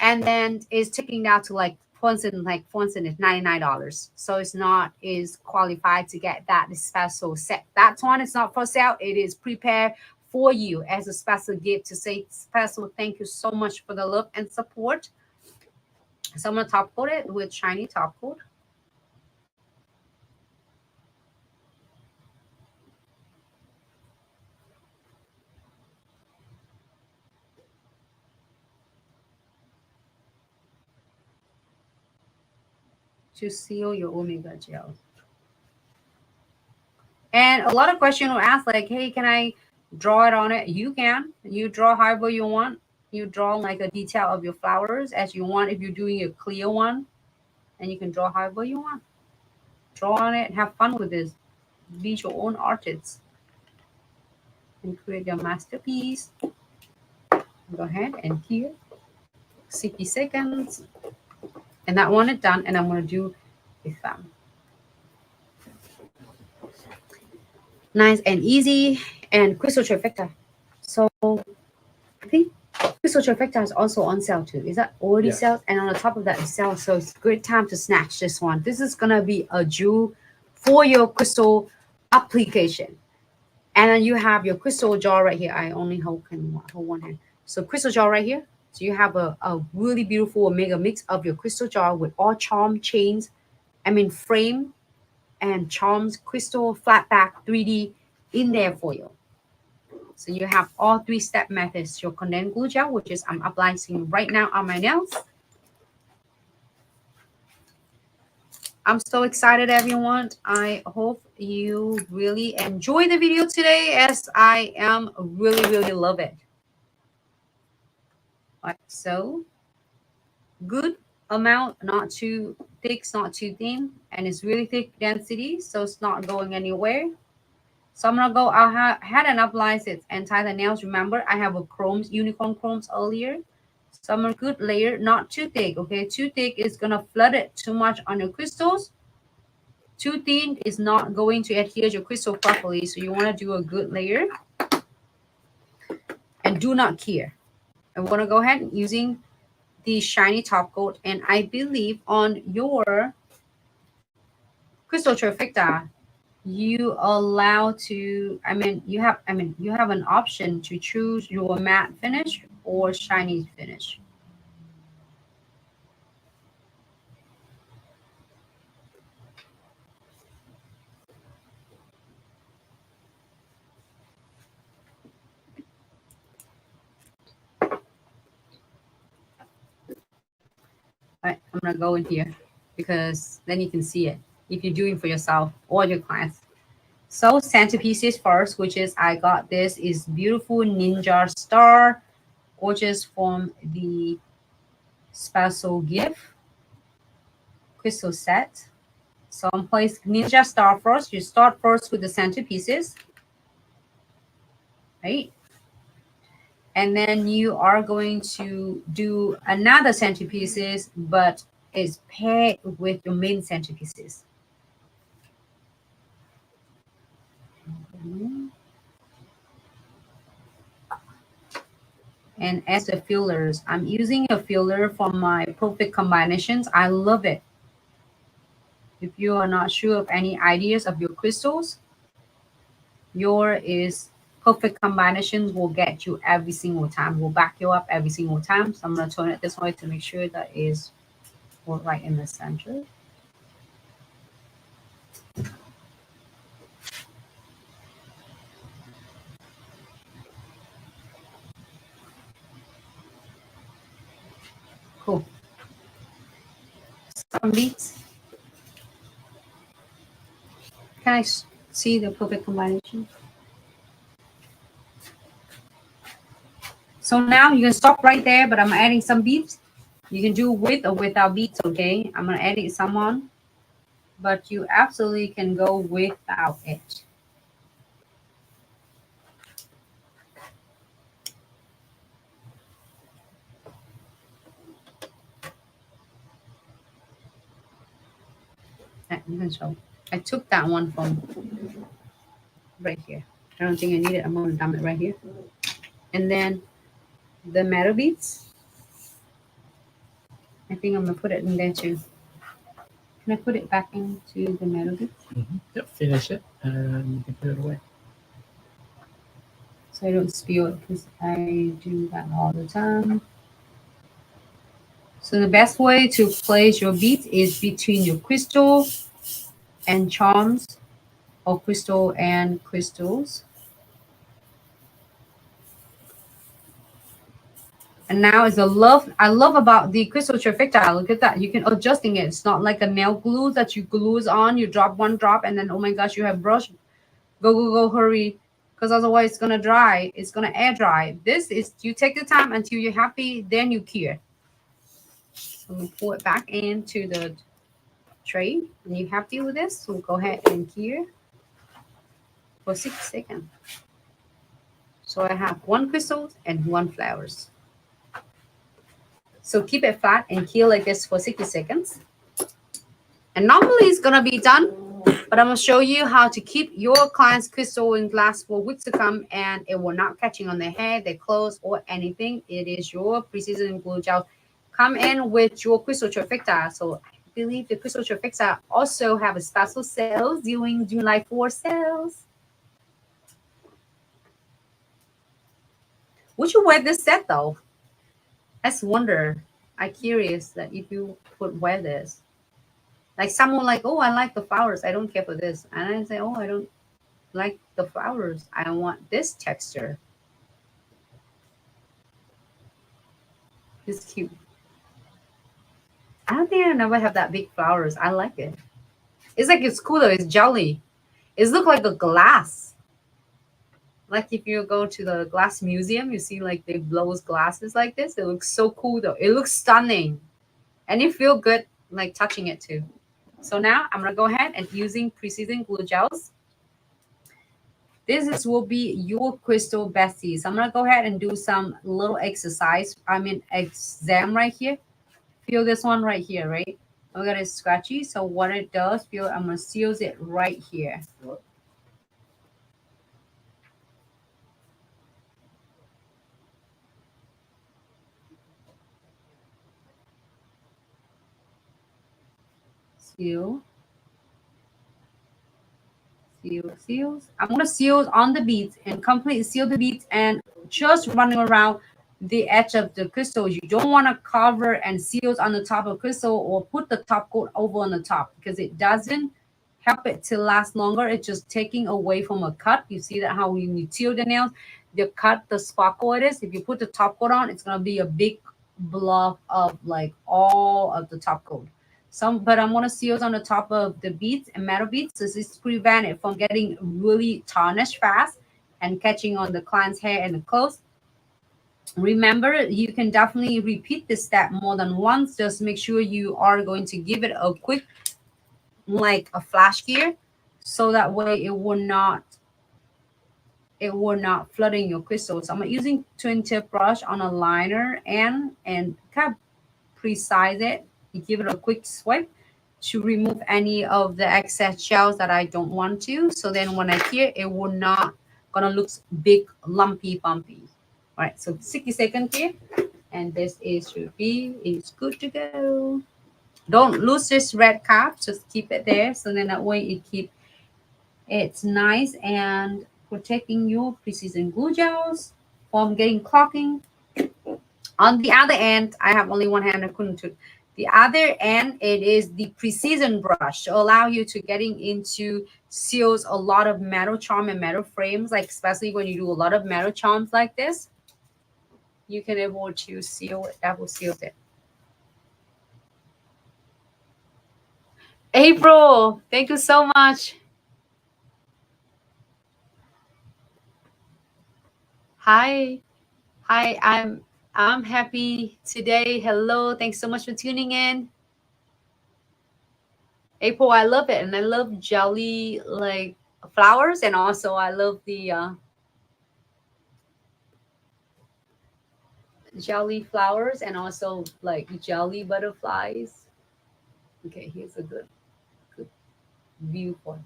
and then it's taking down to like for instance is $99. So it's not is qualified to get that special set. That one is not for sale. It is prepared for you as a special gift to say special thank you so much for the love and support. So I'm gonna top coat it with shiny top coat. To seal your omega gel. And a lot of questions will ask like, hey, can I draw it on it? You can. You draw however you want. You draw like a detail of your flowers as you want if you're doing a clear one. And you can draw however you want. Draw on it. Have fun with this. Be your own artist. And create your masterpiece. Go ahead and here. 60 seconds. And that one is done. And I'm going to do a thumb. Nice and easy. And crystal trifecta. So I think crystal trifecta is also on sale too. Is that already Yes. sale? And on the top of that is sale. So it's a great time to snatch this one. This is gonna be a jewel for your crystal application. And then you have your crystal jar right here. I only hold one hand. So crystal jar right here. So you have a really beautiful mega mix of your crystal jar with all charm chains. Frame and charms, crystal, flat back, 3D in there for you. So you have all 3-step methods. Your condensed glue gel, which is I'm applying right now on my nails. I'm so excited, everyone. I hope you really enjoy the video today as I am really love it. Like so. Good amount, not too thick, not too thin. And it's really thick density, so it's not going anywhere. So I'm gonna go ahead and apply it and tie the nails. Remember, I have a chromes, unicorn chromes earlier. So I'm a good layer, not too thick. Okay, too thick is gonna flood it too much on your crystals. Too thin is not going to adhere to your crystal properly. So you want to do a good layer. And do not care. I want to go ahead using the shiny top coat, and I believe on your crystal trifecta you allow to you have an option to choose your matte finish or shiny finish. Right, I'm gonna go in here because then you can see it if you're doing for yourself or your clients. So centerpieces first, which is I got this is beautiful ninja star, gorgeous from the special gift crystal set. So I'm placing ninja star first. You start first with the centerpieces, right? And then you are going to do another centerpieces, but it's paired with your main centerpieces. And as the fillers, I'm using a filler from my Perfect Combinations. I love it. If you are not sure of any ideas of your crystals, your is Perfect Combinations will get you every single time, will back you up every single time. So I'm going to turn it this way to make sure that is right in the center. Cool. Some beats. Can I see the Perfect Combination? So now you can stop right there, but I'm adding some beats. You can do with or without beats, okay? I'm going to edit some on, but you absolutely can go without it. You can show. I took that one from right here. I don't think I need it. I'm going to dump it right here. And then the metal beads. I think I'm going to put it in there too. Can I put it back into the metal beads? Yep, finish it and you can put it away. So I don't spill it because I do that all the time. So the best way to place your beads is between your crystal and charms, or crystal and crystals. And now is the love I love about the crystal trifecta. Look at that. You can adjusting it. It's not like a nail glue that you glues on. You drop one drop and then, oh my gosh, you have brush. Go, go, go, hurry. Because otherwise it's going to dry. It's going to air dry. This is, you take the time until you're happy, then you cure. So we pull it back into the tray. And you're happy with this, so go ahead and cure for 6 seconds. So I have one crystal and one flowers. So keep it flat and keel like this for 60 seconds. And normally it's going to be done, but I'm going to show you how to keep your client's crystal in glass for weeks to come, and it will not catching on their hair, their clothes, or anything. It is your precision glue gel. Come in with your crystal trifecta. So I believe the crystal trifecta also have a special sales during July 4 sales. Would you wear this set though? Let's wonder. I'm curious that if you would wear this. Like someone like, oh, I like the flowers. I don't care for this. And I say, oh, I don't like the flowers. I want this texture. It's cute. I don't think I never have that big flowers. I like it. It's like it's cool though. It's jelly. It looks like a glass. Like if you go to the glass museum, you see like they blows glasses like this. It looks so cool though. It looks stunning. And you feel good like touching it too. So now I'm going to go ahead and using precision glue gels. This will be your crystal besties. I'm going to go ahead and do some little exercise. Exam right here. Feel this one right here, right? Look at it scratchy. So what it does, feel I'm going to seal it right here. Seal. Seals. I'm going to seal on the beads and completely seal the beads and just running around the edge of the crystals. You don't want to cover and seal on the top of crystal or put the top coat over on the top because it doesn't help it to last longer. It's just taking away from a cut. You see that how when you seal the nails, the cut, the sparkle it is. If you put the top coat on, it's going to be a big block of like all of the top coat. But I'm gonna seals on the top of the beads and metal beads. So this is prevent it from getting really tarnished fast and catching on the client's hair and the clothes. Remember, you can definitely repeat this step more than once. Just make sure you are going to give it a quick, like a flash gear, so that way it will not flooding your crystals. I'm using twin tip brush on a liner and kind of precise it. You give it a quick swipe to remove any of the excess gels that I don't want to. So then when I hear it will not gonna look big, lumpy, bumpy. All right, so 60 seconds here, and this is good to go. Don't lose this red cap, just keep it there. So then that way it's nice and protecting your precision glue gels from getting clogging. On the other end, I have only one hand. I couldn't do the other end. It is the precision brush to allow you to getting into seals a lot of metal charm and metal frames, like especially when you do a lot of metal charms like this, you can able to seal it. That will seal it. April, thank you so much. Hi. Hi, I'm happy today. Hello, thanks so much for tuning in. April, I love it, and I love jelly like flowers, and also I love the jelly flowers, and also like jelly butterflies. Okay, here's a good view for it.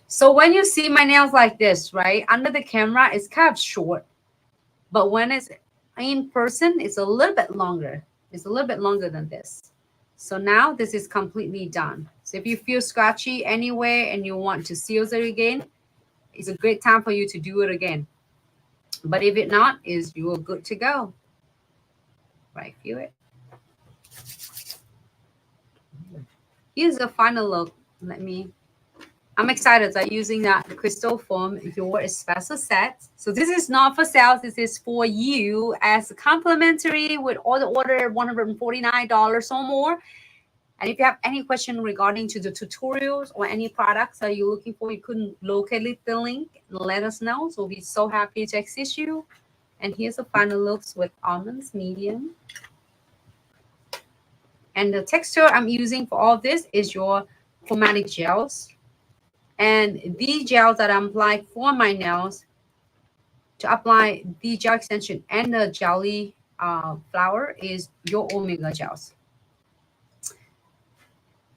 So when you see my nails like this, right under the camera, it's kind of short, but when it's in person, it's a little bit longer. It's a little bit longer than this. So now this is completely done. So if you feel scratchy anywhere and you want to seal it again, it's a great time for you to do it again. But if it not, is you are good to go. Right, feel it. Here's the final look. I'm excited that using that crystal foam, your espresso set. So this is not for sale. This is for you as complimentary with all the order $149 or more. And if you have any question regarding to the tutorials or any products that you're looking for, you couldn't locate the link, let us know. So we'll be so happy to assist you. And here's the final looks with almonds, medium. And the texture I'm using for all this is your chromatic gels. And the gels that I'm applying for my nails to apply the gel extension and the jelly flower is your omega gels.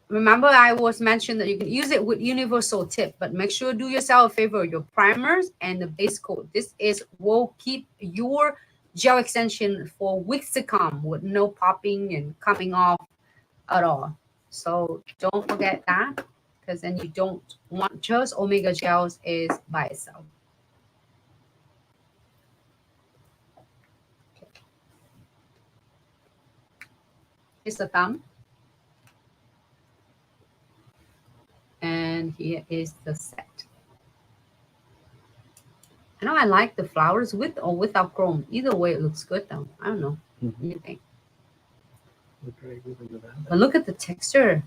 Remember, I was mentioned that you can use it with universal tip, but make sure do yourself a favor, your primers and the base coat. This will keep your gel extension for weeks to come with no popping and coming off at all. So don't forget that, because then you don't want just omega gels is by itself. Okay. Here's the thumb. And here is the set. I know I like the flowers with or without chrome. Either way, it looks good though. I don't know. What do you think? But look at the texture.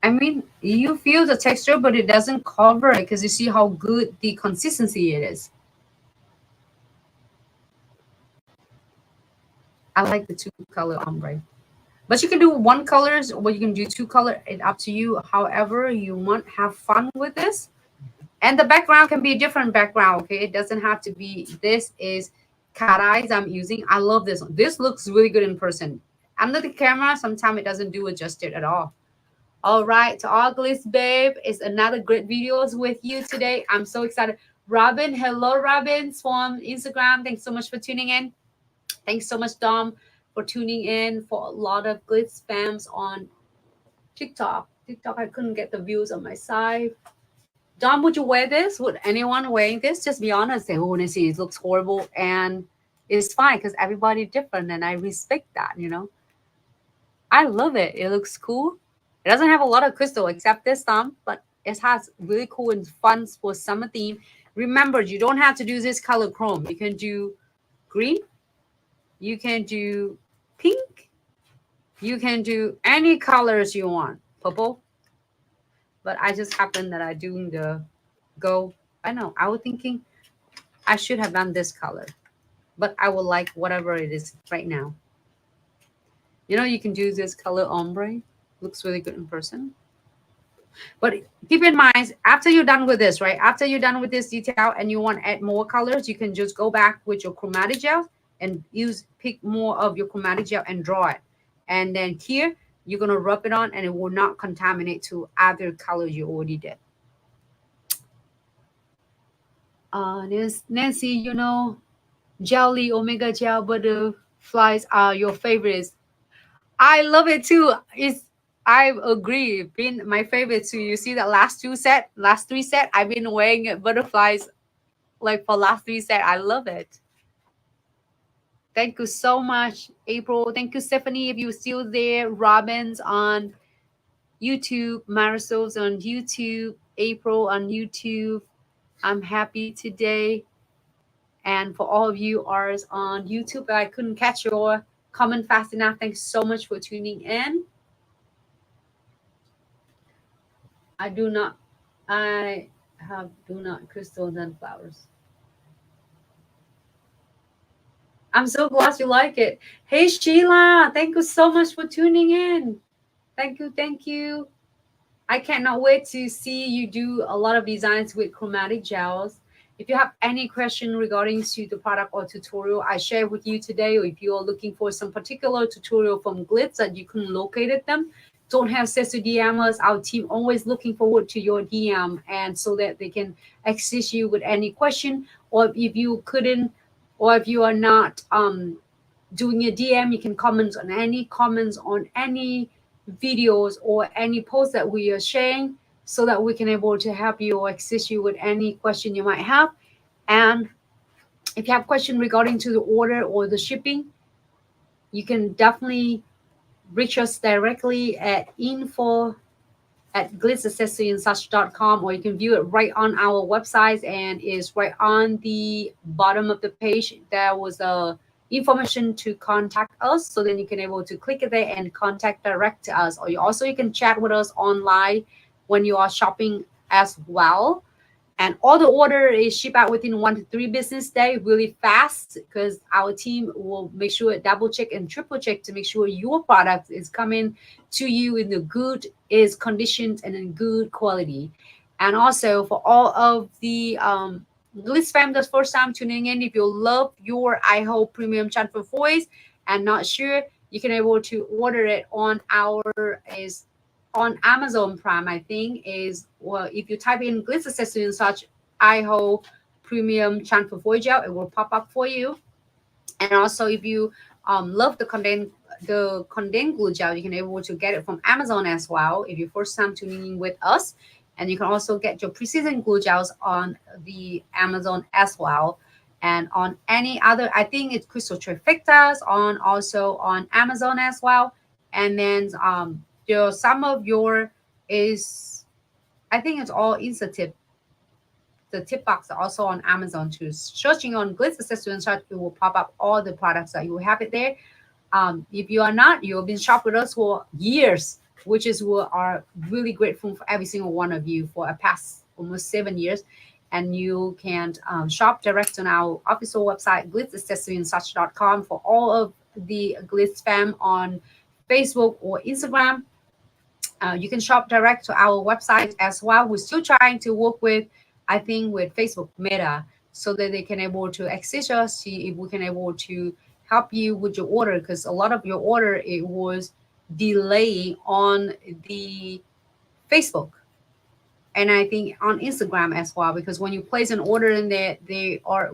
I mean, you feel the texture, but it doesn't cover it because you see how good the consistency it is. I like the two color ombre. But you can do one colors or you can do two color. It's up to you. However you want, have fun with this. And the background can be a different background, okay? It doesn't have to be, this is cat eyes I'm using. I love this one. This looks really good in person. Under the camera, sometimes it doesn't do adjusted at all. All right, to all Glitz babe, it's another great videos with you today. I'm so excited. Robin, hello Robin from Instagram. Thanks so much for tuning in. Thanks so much, Dom, for tuning in for a lot of Glitz spams on TikTok. I couldn't get the views on my side. Dom, would you wear this? Would anyone wearing this? Just be honest. Say, oh, see, it looks horrible. And it's fine because everybody's different. And I respect that, you know. I love it. It looks cool. It doesn't have a lot of crystal except this thumb, but it has really cool and fun for summer theme. Remember, you don't have to do this color chrome. You can do green. You can do pink. You can do any colors you want. Purple. But I just happened that I doing the go. I know. I was thinking I should have done this color, but I will like whatever it is right now. You know, you can do this color ombre. Looks really good in person. But keep in mind, after you're done with this, right? After you're done with this detail and you want to add more colors, you can just go back with your chromatic gel and pick more of your chromatic gel and draw it. And then here, you're going to rub it on and it will not contaminate to other colors you already did. Nancy, you know, jelly, omega gel butterflies are your favorites. I love it too. I agree. Been my favorite too. You see that last three set. I've been wearing butterflies like for last three set. I love it. Thank you so much, April. Thank you, Stephanie, if you're still there. Robin's on YouTube. Marisol's on YouTube. April on YouTube. I'm happy today. And for all of you ours on YouTube, I couldn't catch your comment fast enough. Thanks so much for tuning in. I do not crystals and flowers. I'm so glad you like it. Hey Sheila, thank you so much for tuning in. Thank you. I cannot wait to see you do a lot of designs with chromatic gels. If you have any question regarding to the product or tutorial I share with you today, or if you are looking for some particular tutorial from Glitz that you can locate them, don't hesitate to DM us. Our team always looking forward to your DM, and so that they can assist you with any question, or if you couldn't, or if you are not doing a DM, you can comment on any videos or any posts that we are sharing, so that we can able to help you or assist you with any question you might have. And if you have question regarding to the order or the shipping, you can definitely reach us directly at info@glitzaccessoryandsuch.com, or you can view it right on our website, and is right on the bottom of the page. There was a information to contact us, so then you can able to click it there and contact direct to us, or you can chat with us online when you are shopping as well. And all the order is shipped out within 1 to 3 business days, really fast, because our team will make sure double check and triple check to make sure your product is coming to you in the good is conditions and in good quality. And also for all of the Glitz fam that's first time tuning in, if you love your iHope premium transfer voice and not sure, you can able to order it on Amazon Prime. I think is, well, if you type in Glitz Accessory and Such iHope premium transfer voice gel, it will pop up for you. And also if you love the condensed glue gel, you can able to get it from Amazon as well if you're first time tuning in with us. And you can also get your precision glue gels on the Amazon as well. And on any other, I think it's Crystal Trifectas also on Amazon as well. And then some of your is, I think it's all Instatip. The tip box are also on Amazon too. Searching on Glitz Accessory and Such, it will pop up all the products that you will have it there. If you are not, you've been shopping with us for years, which is we are really grateful for every single one of you for a past almost 7 years. And you can shop direct on our official website, glitzaccessoryandsuch.com, for all of the Glitz fam on Facebook or Instagram. You can shop direct to our website as well. We're still trying to work with Facebook Meta, so that they can able to access us, see if we can able to help you with your order, because a lot of your order, it was delayed on the Facebook. And I think on Instagram as well, because when you place an order in there, they are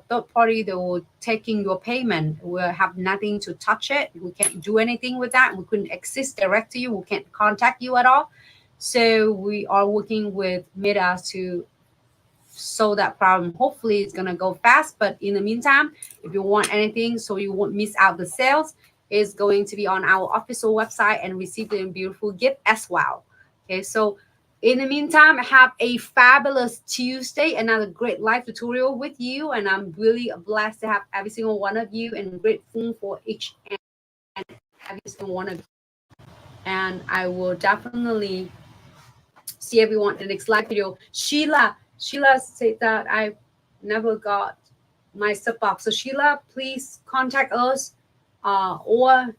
third party. They will taking your payment. We'll have nothing to touch it. We can't do anything with that. We couldn't access direct to you. We can't contact you at all. So we are working with Meta to solve that problem. Hopefully it's gonna go fast. But in the meantime, if you want anything so you won't miss out the sales, it's going to be on our official website and receive a beautiful gift as well. Okay, so in the meantime, have a fabulous Tuesday, another great live tutorial with you. And I'm really blessed to have every single one of you and grateful for each and every single one of you. And I will definitely see everyone in the next live video. Sheila said that I never got my sub box. So Sheila, please contact us or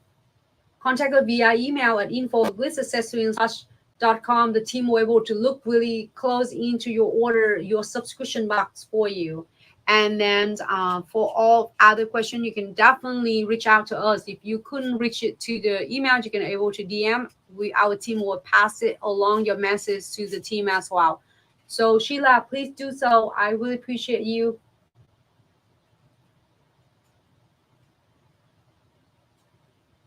contact us via email at info@glitzaccessories.com. The team will be able to look really close into your order, your subscription box for you. And then for all other questions, you can definitely reach out to us. If you couldn't reach it to the email, you can able to DM. Our team will pass it along your message to the team as well. So Sheila, please do so. I really appreciate you.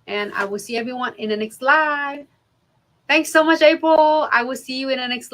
And I will see everyone in the next live. Thanks so much, April. I will see you in the next live.